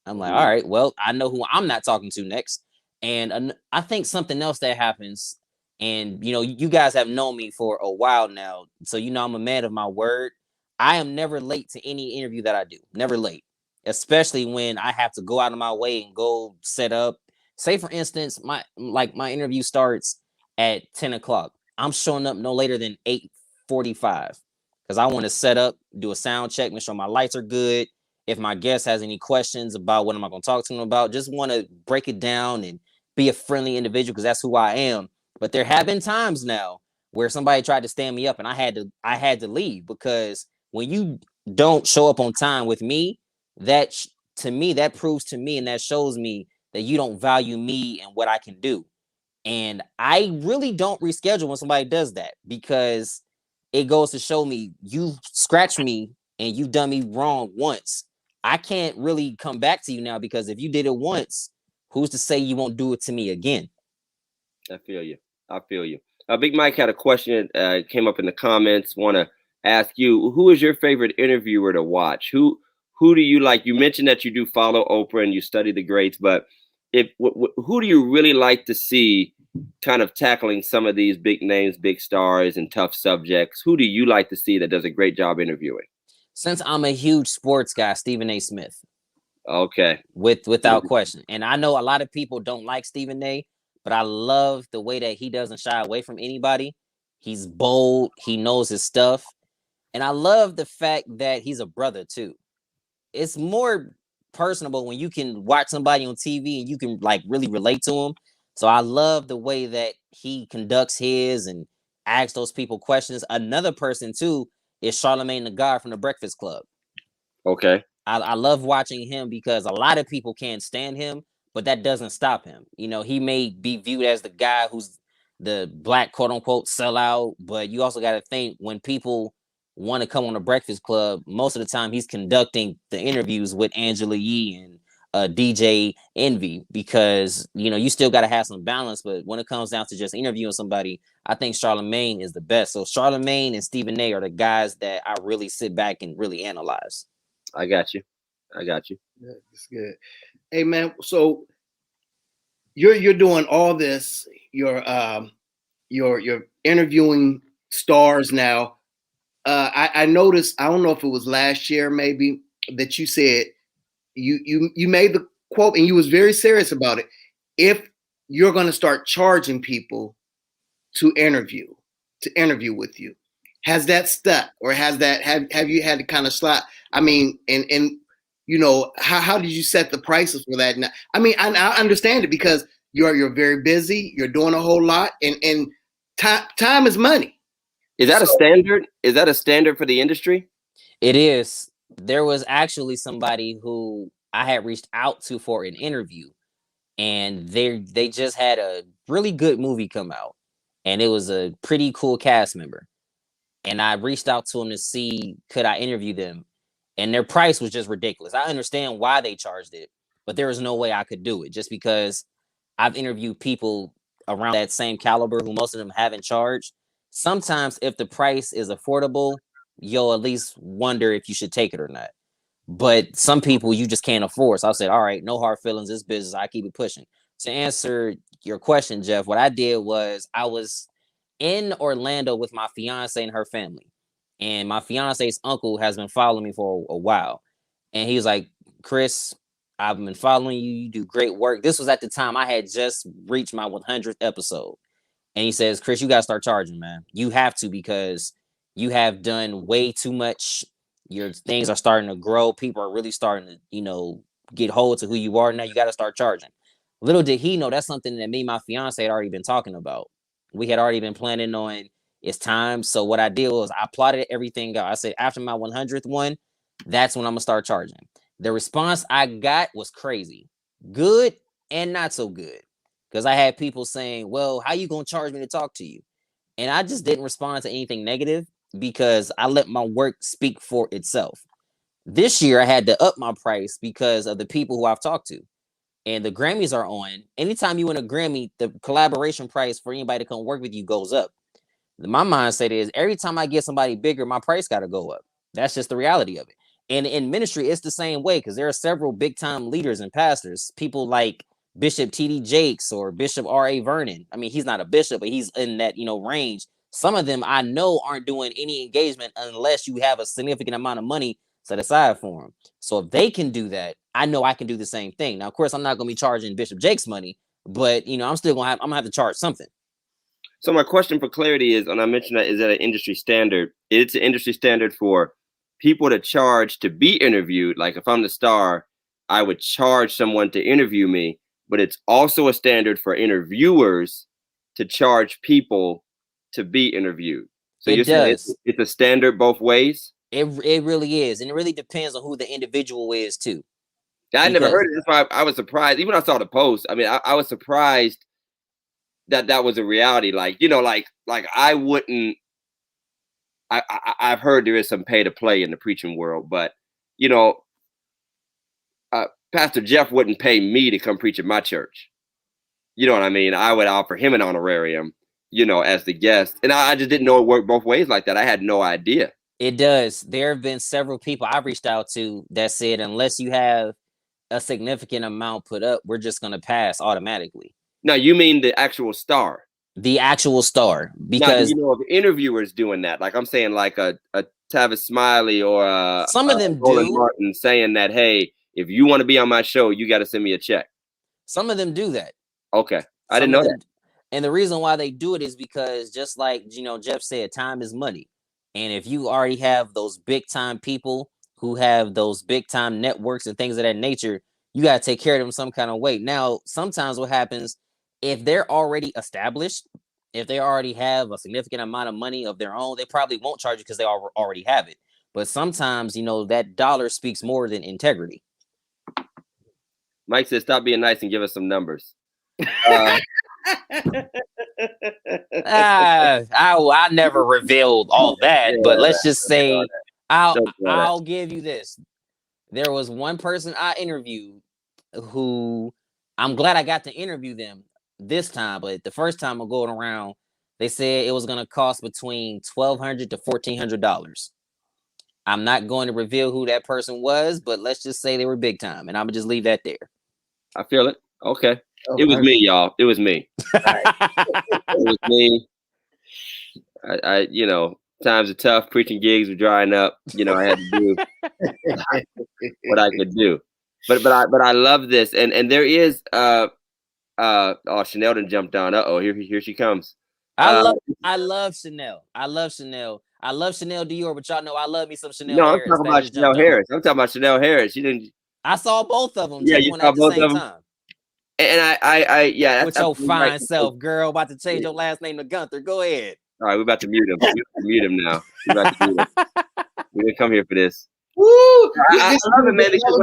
I'm like, all right, well, I know who I'm not talking to next. And I think something else that happens, and you know, you guys have known me for a while now, so you know I'm a man of my word. I am never late to any interview that I do. Never late, especially when I have to go out of my way and go set up. Say for instance, my interview starts at 10 o'clock. I'm showing up no later than 8:45 because I want to set up, do a sound check, make sure my lights are good. If my guest has any questions about what am I going to talk to them about, just want to break it down and be a friendly individual because that's who I am. But there have been times now where somebody tried to stand me up and I had to leave, because when you don't show up on time with me, to me, that proves to me and that shows me that you don't value me and what I can do. And I really don't reschedule when somebody does that, because it goes to show me you scratched me and you've done me wrong once. I can't really come back to you now, because if you did it once, who's to say you won't do it to me again? I feel you. I feel you. Big Mike had a question, came up in the comments. Want to ask you, who is your favorite interviewer to watch? Who do you like? You mentioned that you do follow Oprah and you study the greats, but who do you really like to see kind of tackling some of these big names, big stars, and tough subjects? Who do you like to see that does a great job interviewing? Since I'm a huge sports guy, Stephen A. Smith. Okay. Without question. And I know a lot of people don't like Stephen A., but I love the way that he doesn't shy away from anybody. He's bold. He knows his stuff. And I love the fact that he's a brother too. It's more personable when you can watch somebody on TV and you can like really relate to him. So I love the way that he conducts his and asks those people questions. Another person too is Charlamagne the God from the Breakfast Club. Okay. I love watching him because a lot of people can't stand him, but that doesn't stop him. You know, he may be viewed as the guy who's the black quote unquote sellout, but you also got to think, when people want to come on the Breakfast Club, most of the time he's conducting the interviews with Angela Yee and DJ Envy, because you know you still got to have some balance. But when it comes down to just interviewing somebody, I think Charlamagne is the best. So Charlamagne and Stephen A. are the guys that I really sit back and really analyze. I got you. Yeah, that's good. Hey man, so you're doing all this. You're interviewing stars now. I noticed. I don't know if it was last year, maybe, that you said you made the quote and you was very serious about it. If you're going to start charging people to interview with you, has that stuck, or have you had to kind of slot? I mean, and you know, how did you set the prices for that? Now, I mean, I understand it because you're very busy, you're doing a whole lot, and time is money. Is that a standard? Is that a standard for the industry? It is. There was actually somebody who I had reached out to for an interview, and they just had a really good movie come out, and it was a pretty cool cast member. And I reached out to them to see could I interview them, and their price was just ridiculous. I understand why they charged it, but there was no way I could do it, just because I've interviewed people around that same caliber who most of them haven't charged. Sometimes if the price is affordable, you'll at least wonder if you should take it or not. But some people you just can't afford. So I said, all right, no hard feelings. This business, I keep it pushing. To answer your question, Jeff, what I did was I was in Orlando with my fiance and her family. And my fiance's uncle has been following me for a while. And he was like, Chris, I've been following you. You do great work. This was at the time I had just reached my 100th episode. And he says, Chris, you got to start charging, man. You have to, because you have done way too much. Your things are starting to grow. People are really starting to, you know, get hold to who you are. Now you got to start charging. Little did he know that's something that me and my fiance had already been talking about. We had already been planning on it's time. So what I did was I plotted everything out. I said, after my 100th one, that's when I'm going to start charging. The response I got was crazy. Good and not so good. Because I had people saying, well, how you going to charge me to talk to you? And I just didn't respond to anything negative, because I let my work speak for itself. This year, I had to up my price because of the people who I've talked to. And the Grammys are on. Anytime you win a Grammy, the collaboration price for anybody to come work with you goes up. My mindset is every time I get somebody bigger, my price got to go up. That's just the reality of it. And in ministry, it's the same way, because there are several big time leaders and pastors, people like Bishop T.D. Jakes or Bishop R.A. Vernon. I mean, he's not a bishop, but he's in that, you know, range. Some of them I know aren't doing any engagement unless you have a significant amount of money set aside for them. So if they can do that, I know I can do the same thing. Now, of course, I'm not going to be charging Bishop Jakes money, but you know, I'm going to have to charge something. So my question for clarity is, and I mentioned that, is that an industry standard? It's an industry standard for people to charge to be interviewed. Like if I'm the star, I would charge someone to interview me, but it's also a standard for interviewers to charge people to be interviewed. So you're saying it's a standard both ways? It really is. And it really depends on who the individual is too. I never heard it. That's why I was surprised. Even when I saw the post, I mean, I was surprised that was a reality. Like, you know, like I wouldn't, I've heard there is some pay to play in the preaching world, but you know, Pastor Jeff wouldn't pay me to come preach at my church. You know what I mean? I would offer him an honorarium, you know, as the guest. And I just didn't know it worked both ways like that. I had no idea. It does. There have been several people I've reached out to that said, unless you have a significant amount put up, we're just going to pass automatically. Now, you mean the actual star? The actual star. Because now, you know, of interviewers doing that, like I'm saying, like a Tavis Smiley or some of them Roland Martin saying that, hey, if you want to be on my show, you got to send me a check. Some of them do that. Okay. I didn't know that. And the reason why they do it is because, just like, you know, Jeff said, time is money. And if you already have those big time people who have those big time networks and things of that nature, you got to take care of them some kind of way. Now, sometimes what happens, if they're already established, if they already have a significant amount of money of their own, they probably won't charge you because they already have it. But sometimes, you know, that dollar speaks more than integrity. Mike says, stop being nice and give us some numbers. I never revealed all that, but let's just say I'll give you this. There was one person I interviewed who I'm glad I got to interview them this time, but the first time I'm going around, they said it was going to cost between $1,200 to $1,400. I'm not going to reveal who that person was, but let's just say they were big time, and I'm gonna just leave that there. I feel it. Okay. It was me, y'all. It was me. It was me. I, you know, times are tough. Preaching gigs were drying up. You know, I had to do what I could do. But I love this, and there is oh, Chanel done jumped on. Here she comes. I love Chanel. I love Chanel Dior, but y'all know I love me some Chanel. No, Harris. I'm talking about Chanel Harris. I'm talking about Chanel Harris. She didn't. I saw both of them. Yeah, you saw both of them. Time. And I yeah. With your fine self, girl, about to change your last name to Gunther. Go ahead. All right, we're about to mute him. We're about to mute him now. We didn't come here for this. Woo! I love it, man, because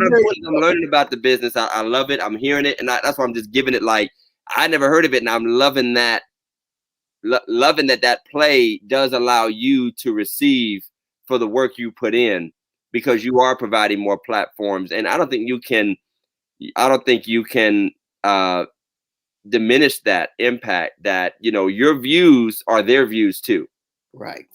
I'm learning about the business. I love it. I'm hearing it, and that's why I'm just giving it like I never heard of it, and I'm loving that. Loving that play does allow you to receive for the work you put in, because you are providing more platforms, and I don't think you can diminish that impact. That, you know, your views are their views too. Right.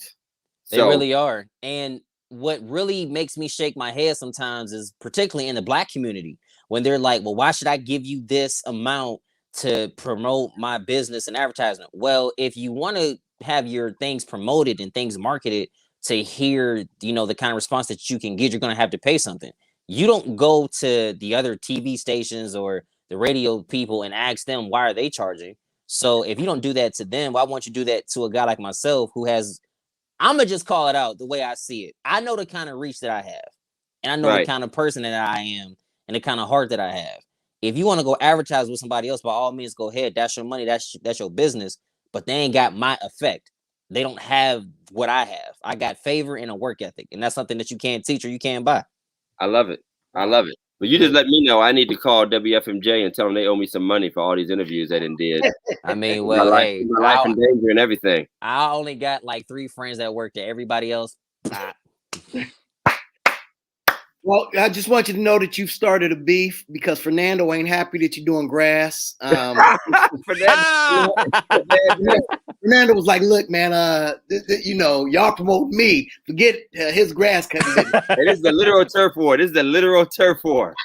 They really are. And what really makes me shake my head sometimes is, particularly in the Black community, when they're like, well, why should I give you this amount to promote my business and advertisement? Well, if you want to have your things promoted and things marketed to hear, you know, the kind of response that you can get, you're going to have to pay something. You don't go to the other TV stations or the radio people and ask them, why are they charging? So if you don't do that to them, why won't you do that to a guy like myself who has, I'm going to just call it out the way I see it. I know the kind of reach that I have, and I know the kind of person that I am and the kind of heart that I have. If you want to go advertise with somebody else, by all means, go ahead. That's your money. That's your business. But they ain't got my effect. They don't have what I have. I got favor and a work ethic, and that's something that you can't teach or you can't buy. I love it. I love it. But you just let me know I need to call WFMJ and tell them they owe me some money for all these interviews they done did. I mean, well, my life in danger and everything. I only got like 3 friends that work there. Everybody else, Well, I just want you to know that you've started a beef because Fernando ain't happy that you're doing grass. Fernando was like, "Look, man, you know, y'all promote me. Forget his grass cutting business." It is the literal turf war. This is the literal turf war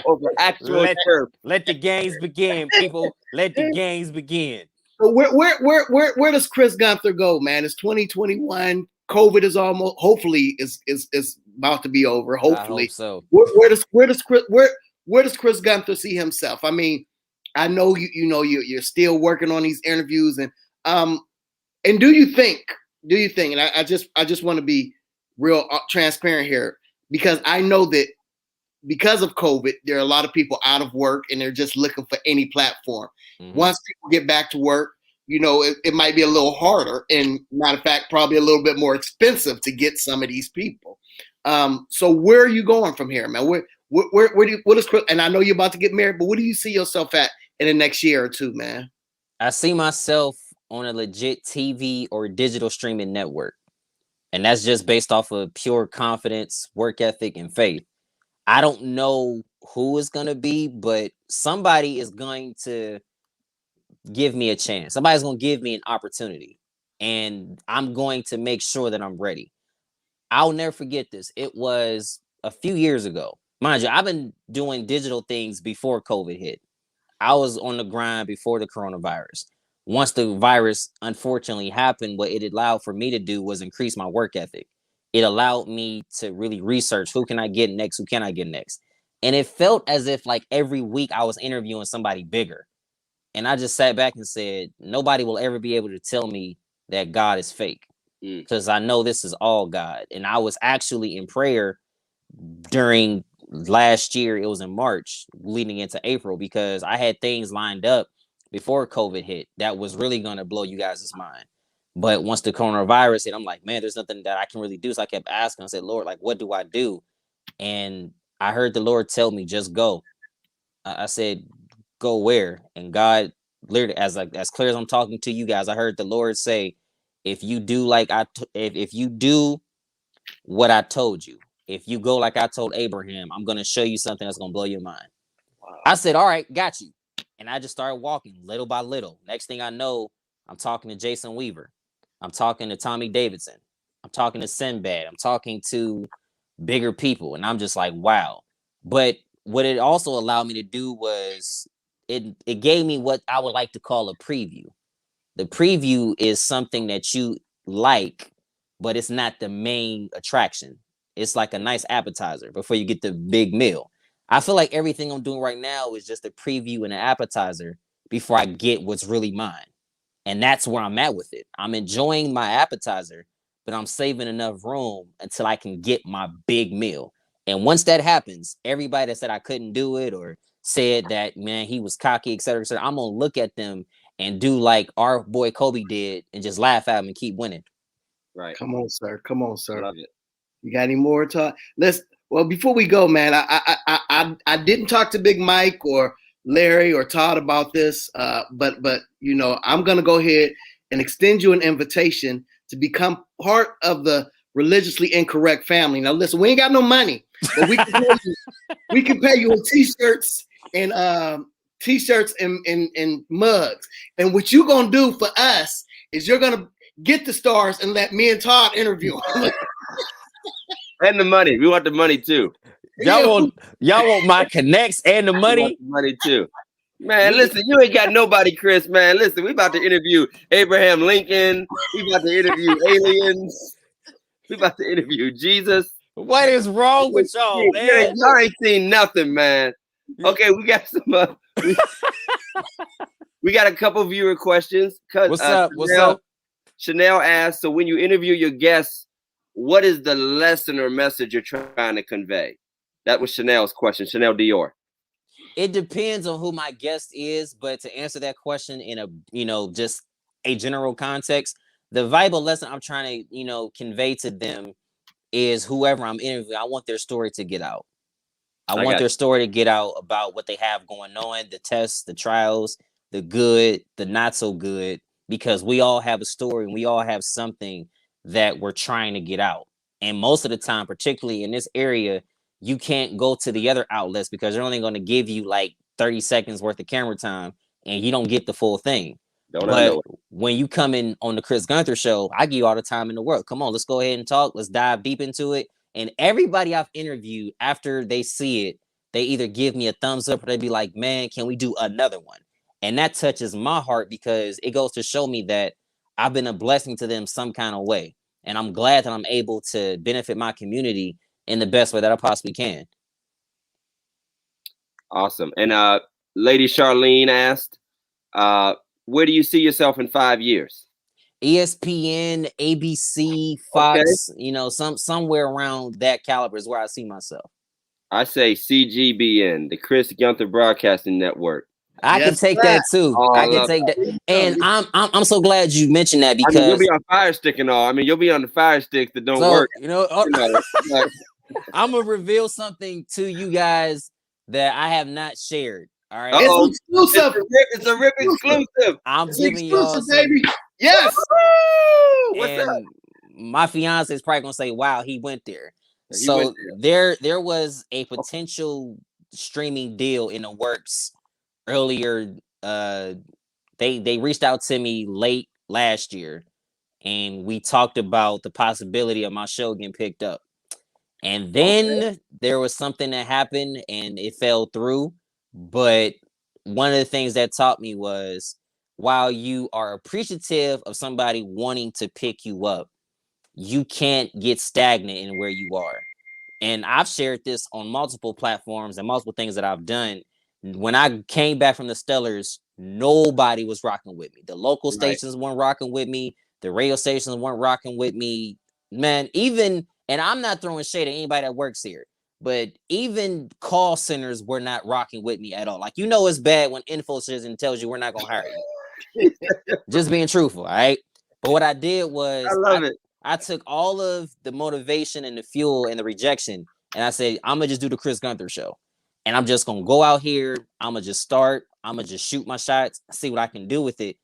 over actual turf. Let the games begin, people. Let the games begin. So where does Chris Gunther go, man? It's 2021. COVID is almost, hopefully, is about to be over. Hopefully, I hope so. Where does Chris Gunther see himself? I mean, I know you're still working on these interviews, and do you think? And I just want to be real transparent here, because I know that because of COVID, there are a lot of people out of work and they're just looking for any platform. Once people get back to work, it might be a little harder, and matter of fact, probably a little bit more expensive to get some of these people. So where are you going from here, man? Where do you, what is, and I know you're about to get married, but what do you see yourself at in the next year or two, man? I see myself on a legit TV or digital streaming network. And that's just based off of pure confidence, work ethic, and faith. I don't know who it's going to be, but somebody is going to give me a chance. Somebody's going to give me an opportunity. And I'm going to make sure that I'm ready. I'll never forget this. It was a few years ago. Mind you, I've been doing digital things before COVID hit. I was on the grind before the coronavirus. Once the virus unfortunately happened, what it allowed for me to do was increase my work ethic. It allowed me to really research who can I get next, who can I get next. And it felt as if like every week I was interviewing somebody bigger. And I just sat back and said, nobody will ever be able to tell me that God is fake, because I know this is all God. And I was actually in prayer during last year. It was in March leading into April, because I had things lined up before COVID hit that was really going to blow you guys' mind. But once the coronavirus hit, I'm like, man, there's nothing that I can really do. So I kept asking. I said, Lord, like, what do I do? And I heard the Lord tell me, just go. I said, go where? And God, literally, as clear as I'm talking to you guys, I heard the Lord say, if you do like if you do what I told you, if you go like I told Abraham, I'm going to show you something that's going to blow your mind. Wow. I said, all right, got you. And I just started walking little by little. Next thing I know, I'm talking to Jason Weaver. I'm talking to Tommy Davidson. I'm talking to Sinbad. I'm talking to bigger people. And I'm just like, wow. But what it also allowed me to do was it gave me what I would like to call a preview. The preview is something that you like, but it's not the main attraction. It's like a nice appetizer before you get the big meal. I feel like everything I'm doing right now is just a preview and an appetizer before I get what's really mine. And that's where I'm at with it. I'm enjoying my appetizer, but I'm saving enough room until I can get my big meal. And once that happens, everybody that said I couldn't do it or said that, man, he was cocky, et cetera, I'm going to look at them and do like our boy Kobe did and just laugh at him and keep winning. Right. Come on, sir. Come on, sir. Love it. You got any more talk? Well, before we go, man, I didn't talk to Big Mike or Larry or Todd about this, but I'm gonna go ahead and extend you an invitation to become part of the religiously incorrect family. Now, listen, we ain't got no money, but we can pay you in t-shirts and mugs. And what you gonna do for us is you're gonna get the stars and let me and Todd interview them. And the money. We want the money too. Y'all want my connects and the money? The money too. Man, listen, you ain't got nobody, Chris, man. Listen, we about to interview Abraham Lincoln. We about to interview aliens. We about to interview Jesus. What is wrong with y'all, man? Y'all ain't seen nothing, man. Okay, we got some we got a couple viewer questions. What's up? What's up? Chanel asked, so when you interview your guests, what is the lesson or message you're trying to convey? That was Chanel's question. Chanel Dior. It depends on who my guest is, but to answer that question in a, just a general context, the Bible lesson I'm trying to, convey to them is whoever I'm interviewing, I want their story to get out. I want their story to get out about what they have going on, the tests, the trials, the good, the not so good, because we all have a story and we all have something that we're trying to get out. And most of the time, particularly in this area, you can't go to the other outlets because they're only going to give you like 30 seconds worth of camera time and you don't get the full thing. But when you come in on the Chris Gunther show, I give you all the time in the world. Come on, let's go ahead and talk. Let's dive deep into it. And everybody I've interviewed, after they see it, they either give me a thumbs up or they be like, man, can we do another one? And that touches my heart because it goes to show me that I've been a blessing to them some kind of way. And I'm glad that I'm able to benefit my community in the best way that I possibly can. Awesome. And Lady Charlene asked, where do you see yourself in 5 years? ESPN, ABC, Okay. Fox, somewhere around that caliber is where I see myself. I say CGBN, the Chris Gunther Broadcasting Network. I can Yes, take sir. that too. Oh, I I can love take that. There you And go. I'm so glad you mentioned that I mean, you'll because be on Fire Stick and all. I mean, you'll be on the Fire Sticks that don't so work. You know, like, I'm gonna reveal something to you guys that I have not shared. All right. It's uh-oh. exclusive. It's a rip exclusive. I'm It's giving y'all exclusive, some, baby. Yes. Woo! What's up? and my fiance is probably gonna say, wow, he went there. He went So there was a potential streaming deal in the works earlier. They reached out to me late last year and we talked about the possibility of my show getting picked up. And then there was something that happened and it fell through. But one of the things that taught me was while you are appreciative of somebody wanting to pick you up, you can't get stagnant in where you are. And I've shared this on multiple platforms and multiple things that I've done. When I came back from the Stellars, nobody was rocking with me. The local right. stations weren't rocking with me. The radio stations weren't rocking with me. Man, even, and I'm not throwing shade at anybody that works here, but even call centers were not rocking with me at all. Like, it's bad when info says and tells you we're not going to hire you. Just being truthful, all right? But what I did I was love it. I took all of the motivation and the fuel and the rejection, and I said, I'm gonna just do the Chris Gunther show. And I'm just gonna go out here, I'm gonna just start, I'm gonna just shoot my shots, see what I can do with it.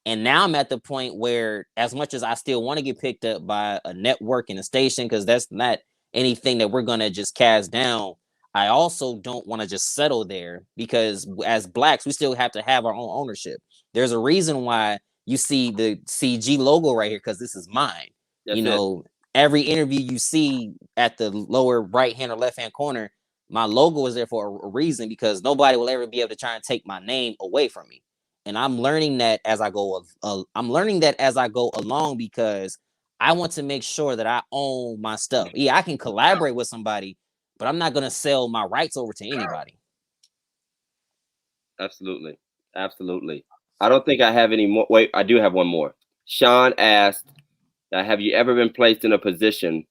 And now I'm at the point where, as much as I still want to get picked up by a network and a station, because that's not anything that we're gonna just cast down, I also don't want to just settle there because as blacks, we still have to have our own ownership. There's a reason why you see the CG logo right here, because this is mine. That's it. Every interview you see at the lower right hand or left hand corner, my logo is there for a reason because nobody will ever be able to try and take my name away from me. And I'm learning that as I go. I'm learning that as I go along because I want to make sure that I own my stuff. Yeah, I can collaborate with somebody, but I'm not going to sell my rights over to anybody. Absolutely. Absolutely. I don't think I have any more. Wait, I do have one more. Sean asked, have you ever been placed in a position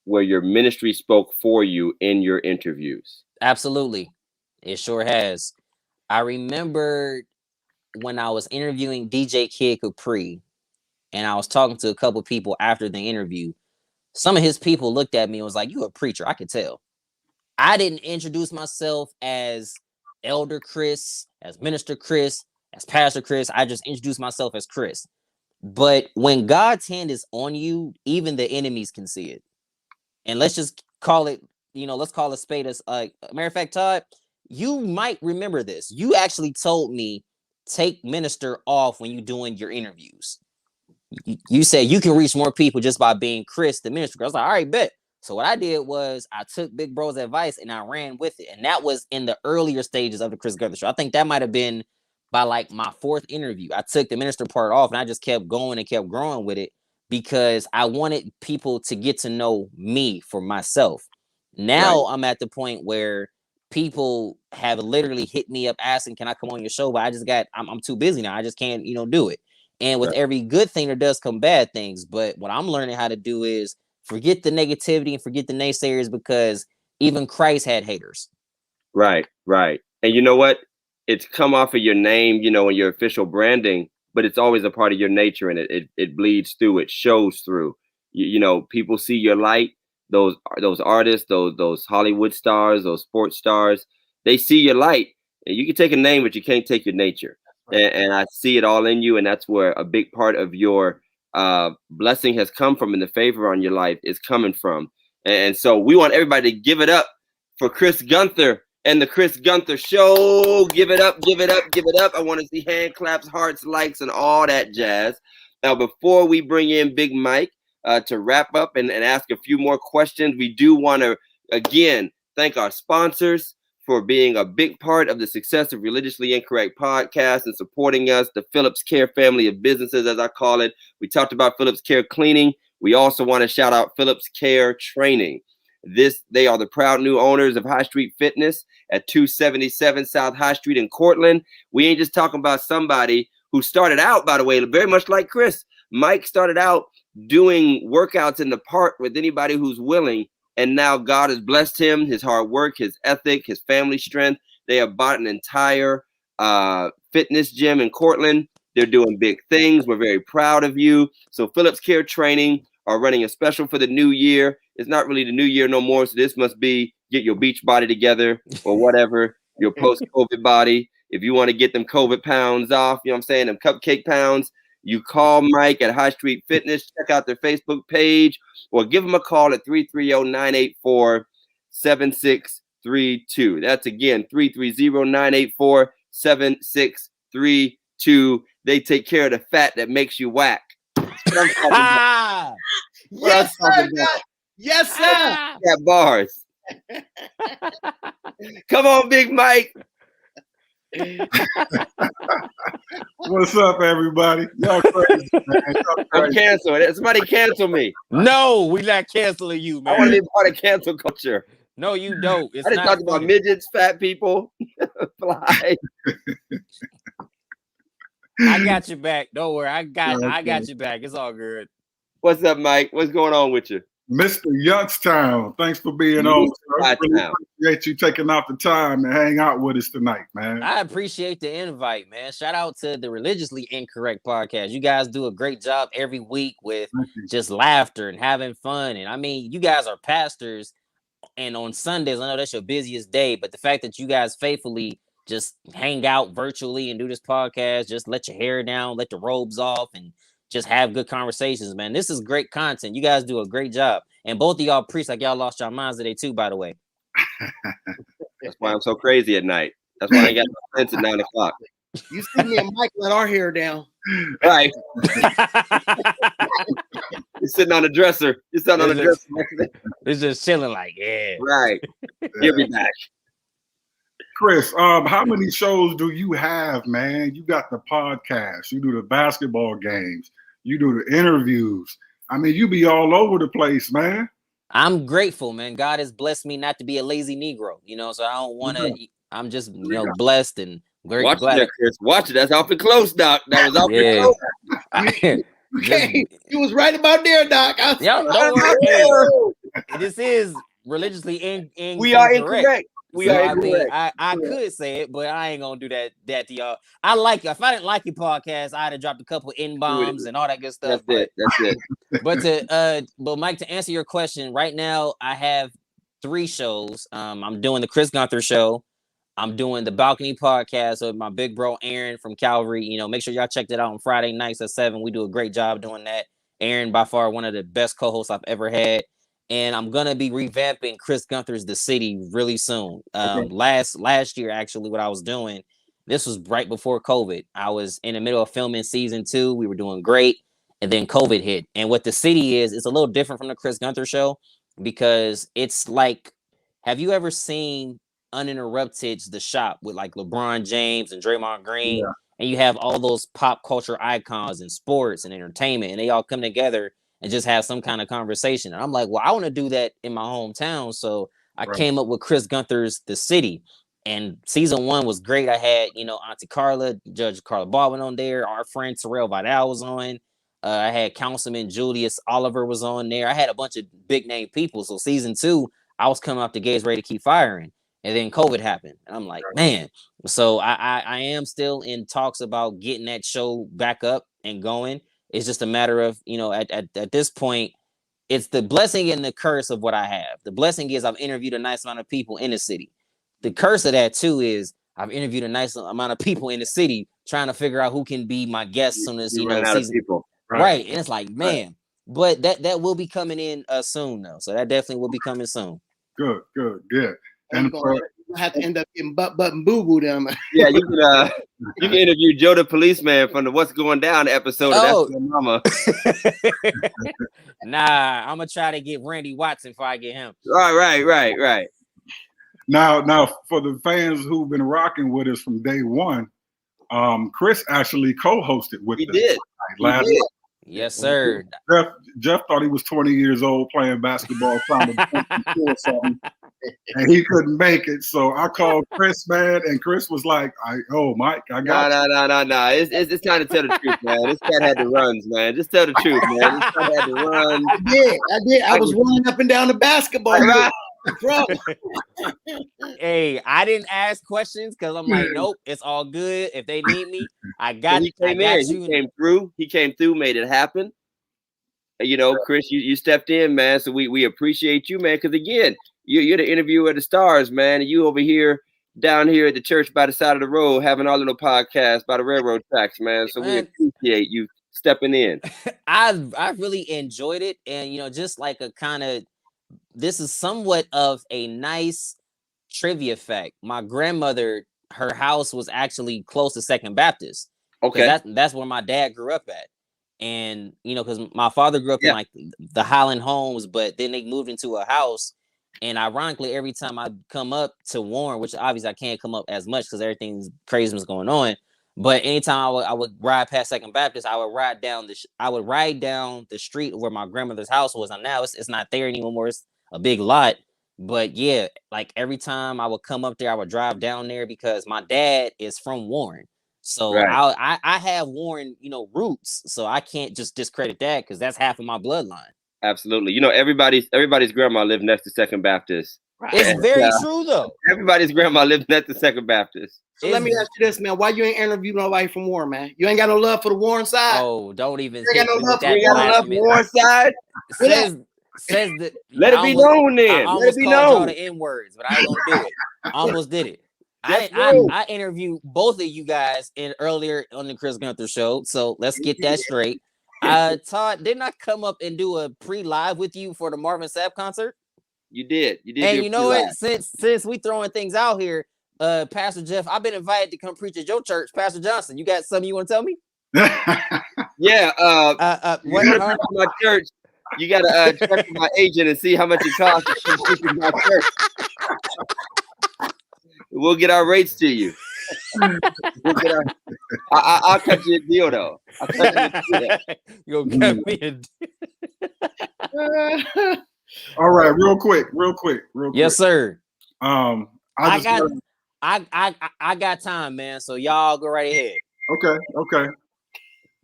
where your ministry spoke for you in your interviews? Absolutely. It sure has. I remember when I was interviewing DJ Kid Capri and I was talking to a couple people after the interview, some of his people looked at me and was like, you a preacher. I could tell. I didn't introduce myself as Elder Chris, as Minister Chris, as Pastor Chris. I just introduced myself as Chris. But when God's hand is on you, even the enemies can see it. And let's just call it, let's call a spade as matter of fact, Todd, you might remember this. You actually told me take minister off when you're doing your interviews. You said you can reach more people just by being Chris, the minister. I was like, all right, bet. So what I did was I took Big Bro's advice and I ran with it. And that was in the earlier stages of the Chris Gunther show. I think that might have been by like my fourth interview. I took the minister part off and I just kept going and kept growing with it because I wanted people to get to know me for myself. Now I'm at the point where people have literally hit me up asking, can I come on your show? But I'm too busy now. I just can't, do it. And with every good thing, there does come bad things. But what I'm learning how to do is forget the negativity and forget the naysayers because even Christ had haters. Right. And you know what? It's come off of your name, in your official branding, but it's always a part of your nature and it bleeds through, it shows through. People see your light, those artists, those Hollywood stars, those sports stars, they see your light. And you can take a name, but you can't take your nature. And I see it all in you. And that's where a big part of your blessing has come from and the favor on your life is coming from. And so we want everybody to give it up for Chris Gunther and the Chris Gunther show. Give it up, give it up, give it up. I want to see hand claps, hearts, likes, and all that jazz. Now, before we bring in Big Mike to wrap up and ask a few more questions, we do want to, again, thank our sponsors for being a big part of the success of Religiously Incorrect podcast and supporting us, the Phillips Care family of businesses, as I call it. We talked about Phillips Care Cleaning. We also want to shout out Phillips Care Training. They are the proud new owners of High Street Fitness at 277 South High Street in Cortland. We ain't just talking about somebody who started out, by the way, very much like Chris, Mike started out doing workouts in the park with anybody who's willing. And now God has blessed him, his hard work, his ethic, his family strength. They have bought an entire fitness gym in Cortland. They're doing big things. We're very proud of you. So Phillips Care Training are running a special for the new year. It's not really the new year no more. So this must be get your beach body together or whatever, your post-COVID body. If you want to get them COVID pounds off, you know what I'm saying, them cupcake pounds, you call Mike at High Street Fitness, check out their Facebook page, or give them a call at 330-984-7632. That's again, 330-984-7632. They take care of the fat that makes you whack. That's what I'm talking about. Yes, sir. Yes, sir. Yeah, bars. Come on, Big Mike. What's up, everybody? Y'all crazy, man. I'm canceling. Somebody cancel me. No, we not canceling you, man. I want to be part of cancel culture. No, you don't. It's I just talked about midgets, fat people, fly. I got your back. Don't worry. I got your back. It's all good. What's up, Mike? What's going on with you? Mr. Youngstown, thanks for being on. I really appreciate you taking out the time to hang out with us tonight, man. I appreciate the invite, man. Shout out to the Religiously Incorrect podcast. You guys do a great job every week with just laughter and having fun. And I mean, you guys are pastors, and on Sundays, I know that's your busiest day, but the fact that you guys faithfully just hang out virtually and do this podcast, just let your hair down, let the robes off, and just have good conversations, man. This is great content. You guys do a great job. And both of y'all preach like y'all lost your minds today too, by the way. That's why I'm so crazy at night. That's why I ain't got no sense at 9 o'clock. You see me and Mike let our hair down. Right. You're sitting on a dresser. You're sitting on a dresser. It's just chilling like, yeah. Right. Give me back. Chris, how many shows do you have, man? You got the podcast. You do the basketball games. You do the interviews. I mean, you be all over the place, man. I'm grateful, man. God has blessed me not to be a lazy Negro, you know, so I don't want to, I'm just, you know, blessed and very glad. Watch it, Chris. Watch it. That's awfully close, Doc. That was awfully close. Okay. You was right about there, Doc. This is religiously incorrect. We are incorrect. We are incorrect. I could say it, but I ain't gonna do that to y'all. I like you. If I didn't like your podcast, I'd have dropped a couple N-bombs and all that good stuff. That's it. But Mike, to answer your question, right now I have 3 shows. I'm doing the Chris Gunther show. I'm doing the Balcony podcast with my big bro Aaron from Calvary. You know, make sure y'all check that out on Friday nights at 7. We do a great job doing that. Aaron, by far, one of the best co-hosts I've ever had. And I'm gonna be revamping Chris Gunther's The City really soon. Last year, actually, what I was doing, this was right before COVID. I was in the middle of filming season 2. We were doing great, and then COVID hit. And what The City is, it's a little different from the Chris Gunther show because it's like, have you ever seen Uninterrupted, The Shop with like LeBron James and Draymond Green? Yeah. And you have all those pop culture icons in sports and entertainment, and they all come together and just have some kind of conversation. And I'm like, well, I want to do that in my hometown. So I came up with Chris Gunther's The City. And season 1 was great. I had, you know, Auntie Carla, Judge Carla Baldwin on there. Our friend Terrell Vidal was on. I had Councilman Julius Oliver was on there. I had a bunch of big name people. So season 2, I was coming off the gates ready to keep firing. And then COVID happened. And I'm like, man. So I am still in talks about getting that show back up and going. It's just a matter of, you know, at this point, it's the blessing and the curse of what I have. The blessing is I've interviewed a nice amount of people in the city. The curse of that, too, is I've interviewed a nice amount of people in the city trying to figure out who can be my guest soon as, you know, season. People. Right. And it's like, man, but that will be coming in soon, though. So that definitely will be coming soon. Good. And you'll have to end up getting butt and boo-boo them. Yeah, you can interview Joe the Policeman from the What's Going Down episode of That's Your Mama. Nah, I'm gonna try to get Randy Watson before I get him. Right. Now, for the fans who've been rocking with us from day one, Chris actually co-hosted with us. Did. Last night. Yes, sir. Jeff thought he was 20 years old playing basketball, trying to or something. and he couldn't make it. So I called Chris, man, and Chris was like, Mike, I got you. No. It's time to tell the truth, man. This cat had the runs, man. Just tell the truth, man. This cat had the runs. I did. I was running up and down the basketball. Bro. Hey, I didn't ask questions because I'm like, nope, it's all good. If they need me, I got you. He came through, made it happen. You know, Chris, you stepped in, man. So we appreciate you, man. Because again, you're the interviewer of the stars, man. And you over here down here at the church by the side of the road having our little podcast by the railroad tracks, man. So we appreciate you stepping in. I really enjoyed it, and just like a kind of. This is somewhat of a nice trivia fact. My grandmother, her house was actually close to Second Baptist. Okay. That's where my dad grew up at. And, because my father grew up in like the Highland homes, but then they moved into a house. And ironically, every time I come up to Warren, which obviously I can't come up as much because everything's crazy was going on. But anytime I would ride past Second Baptist, I would ride down the street where my grandmother's house was. And now it's not there anymore. It's a big lot. But yeah, like every time I would come up there, I would drive down there because my dad is from Warren. So I have Warren, roots. So I can't just discredit that because that's half of my bloodline. Absolutely. Everybody's grandma lived next to Second Baptist. Right. It's very true though. Everybody's grandma lived next to Second Baptist. So let me ask you this, man. Why you ain't interviewed nobody from Warren, man? You ain't got no love for the Warren side? Oh, don't even you ain't got no love for the Warren side? Says that. Let it be known then. I almost called y'all the N-words, but I ain't gonna do it. I almost did it. I interviewed both of you guys earlier on the Chris Gunther show, so let's get that straight. Todd, didn't I come up and do a pre-live with you for the Marvin Sapp concert? You did. And you know what? Since we throwing things out here, Pastor Jeff, I've been invited to come preach at your church. Pastor Johnson, you got something you want to tell me? Yeah. My church. You gotta check with my agent and see how much it costs to preach at my church. We'll get our rates to you. I'll cut you a deal though. You'll cut me a deal. All right, real quick. Yes, sir. I got time, man. So y'all go right ahead. Okay.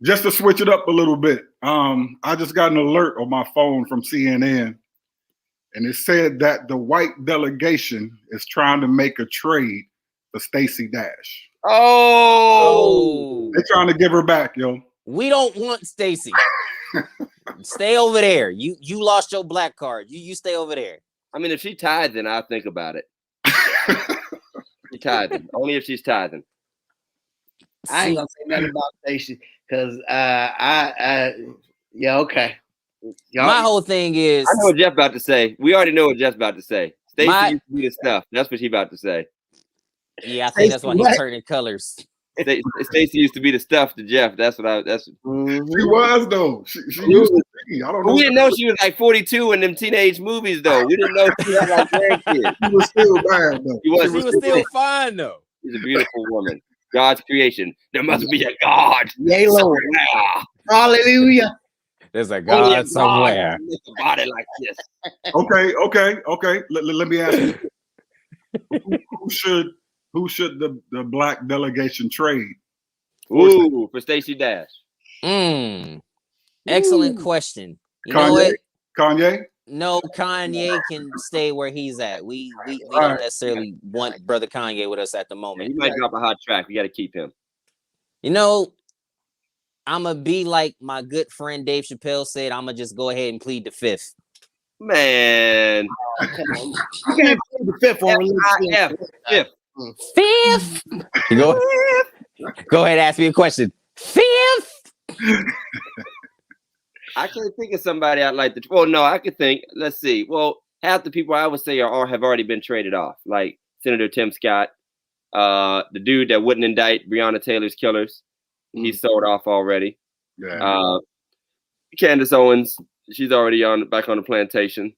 Just to switch it up a little bit, I just got an alert on my phone from CNN, and it said that the white delegation is trying to make a trade for Stacey Dash. Oh, they're trying to give her back, yo. We don't want Stacey. Stay over there. You lost your black card. You stay over there. I mean, if she tithing, I'll think about it. She tithing. Only if she's tithing. I ain't gonna say nothing about Stacey because okay. My whole thing is, I know what Jeff about to say. We already know what Jeff's about to say. Stacey used to be the stuff. That's what she about to say. Yeah, I think that's why he's turning colors. Stacey used to be the stuff to Jeff. That's what She was though. She used to be. I don't know. We didn't know she was like 42 in them teenage movies though. We didn't know she had like grandkids. She was still bad though. She was still fine though. She's a beautiful woman. God's creation. There must be a God. Yay, Lord. Hallelujah. There's a God somewhere. Make a body like this. Okay. Let me ask you. Who should the black delegation trade? Ooh, for Stacey Dash. Excellent question. You Kanye? know what? Kanye? No, Kanye can stay where he's at. We don't necessarily want brother Kanye with us at the moment. He might drop a hot track. We got to keep him. I'm going to be like my good friend Dave Chappelle said. I'm going to just go ahead and plead the fifth. Man. You can't plead the fifth on Fifth. Go ahead and ask me a question. Fifth. I can't think of somebody I'd like to. Well, no, I could think. Let's see. Well, half the people I would say have already been traded off, like Senator Tim Scott, the dude that wouldn't indict Breonna Taylor's killers. He's sold off already. Yeah. Candace Owens, she's already back on the plantation.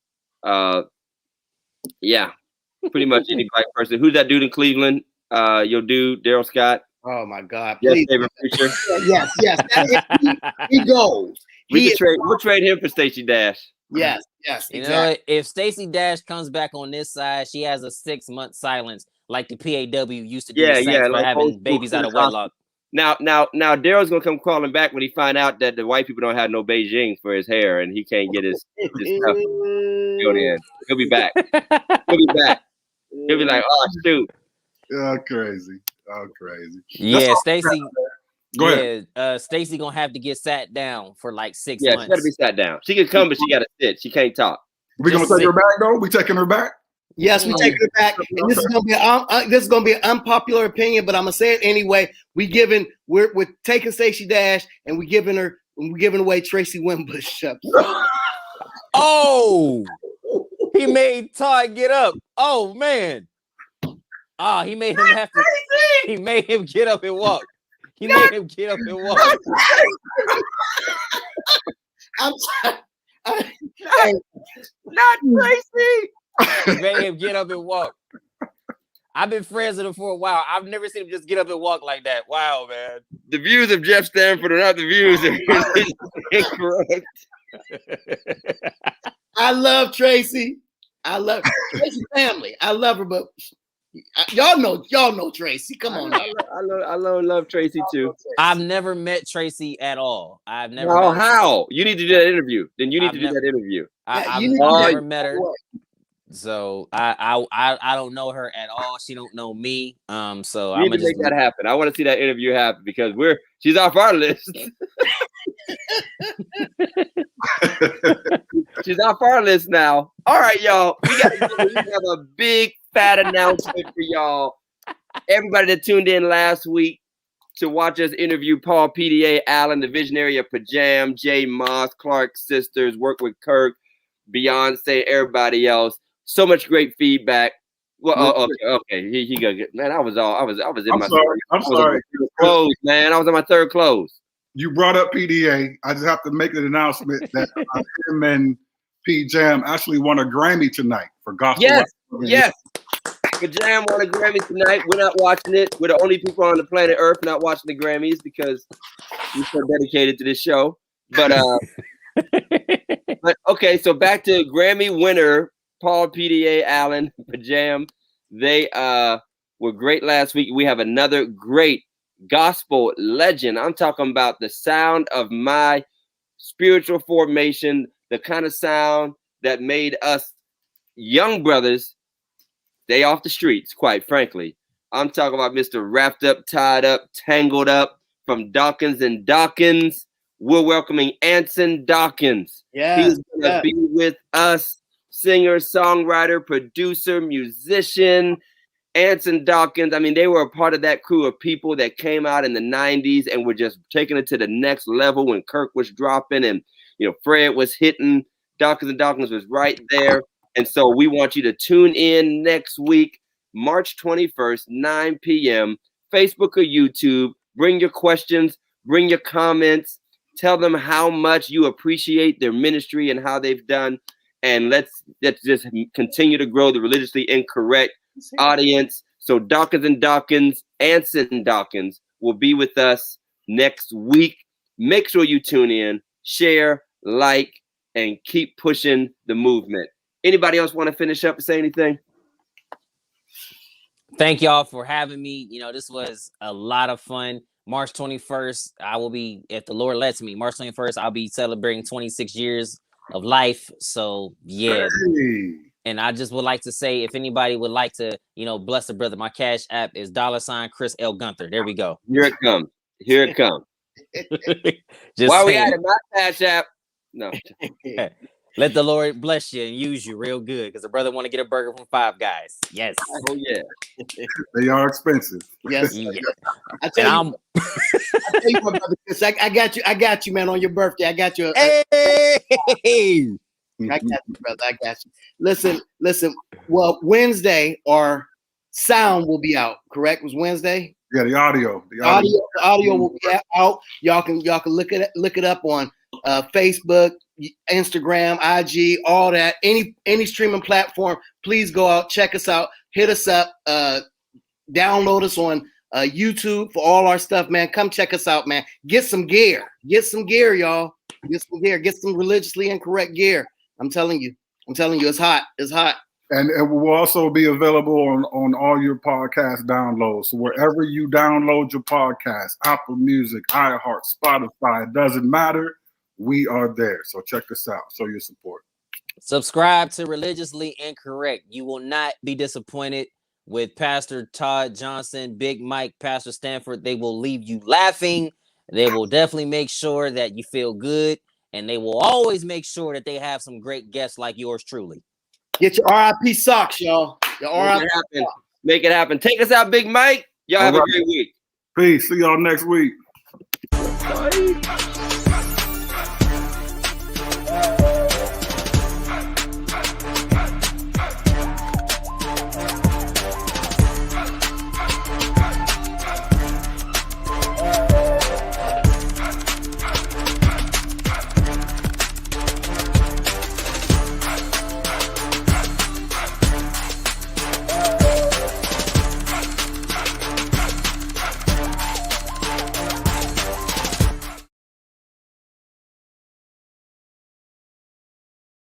Yeah, pretty much any black person. Who's that dude in Cleveland? Your dude, Daryl Scott. Oh my God! Yes, favorite preacher. Yes. He goes. We'll trade him for Stacey Dash. Yes. Yes, You exactly. know, if Stacey Dash comes back on this side, she has a 6-month silence like the PAW used to do to Saints for like old having school babies out of Philosophy. wedlock. Now, Daryl's gonna come crawling back when he find out that the white people don't have no Beijing for his hair, and he can't get his stuff filled in. He'll be back. He'll be back. He'll be like, oh shoot. Oh, crazy. Oh, crazy. Yeah, Stacey. Go ahead. Stacey gonna have to get sat down for like 6 Yeah, months. she gotta be sat down. She can come, but she gotta sit. She can't talk. We gonna take her back though? We taking her back? Yes, we taking it back. And this is gonna be an unpopular opinion, but I'm gonna say it anyway. We're taking Stacey Dash and we're giving away Tracy Wimbush. Oh, he made Todd get up. Oh man. He made him have to. He made him get up and walk. Made him get up and walk. I'm sorry. Not Tracy. He made him get up and walk. I've been friends with him for a while. I've never seen him just get up and walk like that. Wow, man. The views of Jeff Stanford are not the views of incorrect. I love Tracy. I love Tracy's family. I love her, but y'all know Tracy. Come on. I love Tracy too. I've never met Tracy at all. I've never. Oh, met how? You need to do that interview. Then you need to do that interview. I've never met her. So I don't know her at all. She don't know me. So I'm gonna make that happen. I want to see that interview happen because she's off our list. She's off our list now. All right, y'all. We have a big fat announcement for y'all. Everybody that tuned in last week to watch us interview Paul PDA Allen, the visionary of Pajam, Jay Moss, Clark Sisters, work with Kirk, Beyonce, everybody else. So much great feedback. Well, okay. He got good. Man, I was in my third close, man. I was in my third close. You brought up PDA. I just have to make an announcement that him and P Jam actually won a Grammy tonight for gospel. Yes. Pajam won a Grammy tonight. We're not watching it. We're the only people on the planet Earth not watching the Grammys because we're so dedicated to this show. But okay, so back to Grammy winner Paul PDA Allen, Pajam. They were great last week. We have another great gospel legend. I'm talking about the sound of my spiritual formation, the kind of sound that made us young brothers stay off the streets, quite frankly. I'm talking about Mr. Wrapped Up, Tied Up, Tangled Up from Dawkins and Dawkins. We're welcoming Anson Dawkins. Yeah, he's going to be with us. Singer, songwriter, producer, musician, Anson Dawkins. I mean, they were a part of that crew of people that came out in the 90s and were just taking it to the next level when Kirk was dropping and, Fred was hitting. Dawkins and Dawkins was right there. And so we want you to tune in next week, March 21st, 9 p.m., Facebook or YouTube. Bring your questions, bring your comments. Tell them how much you appreciate their ministry and how they've done. And let's just continue to grow the religiously incorrect audience. So Dawkins and Dawkins, Anson Dawkins will be with us next week. Make sure you tune in, share, like, and keep pushing the movement. Anybody else want to finish up and say anything? Thank y'all for having me. This was a lot of fun. March 21st, I will be, if the Lord lets me, March 21st, I'll be celebrating 26 years of life. So yeah. Hey. And I just would like to say, if anybody would like to, bless a brother, my cash app is $ Chris L. Gunther. There we go. Here it comes. Just while we at it, my cash app. No. Let the Lord bless you and use you real good, because the brother want to get a burger from Five Guys. Yes. Oh yeah. They are expensive. Yes. Yeah. I tell you what, brother Chris, I got you, man, on your birthday. I got you. Hey. I got you, brother. I got you. Listen. Well, Wednesday our sound will be out. Correct? It was Wednesday. Yeah, the audio. The audio will be out. Y'all can look it up on Facebook, Instagram, IG, all that. Any streaming platform. Please go out, check us out, hit us up, download us on YouTube for all our stuff, man. Come check us out, man. Get some gear, y'all. Get some gear. Get some religiously incorrect gear. I'm telling you, it's hot. It's hot. And it will also be available on all your podcast downloads. So wherever you download your podcast, Apple Music, iHeart, Spotify, it doesn't matter. We are there. So check us out. Show your support. Subscribe to Religiously Incorrect. You will not be disappointed with Pastor Todd Johnson, Big Mike, Pastor Stanford. They will leave you laughing. They will definitely make sure that you feel good. And they will always make sure that they have some great guests like yours truly. Get your RIP socks, y'all. Your RIP socks. Make it happen. Take us out, Big Mike. Y'all have a great week. Peace. See y'all next week. Bye.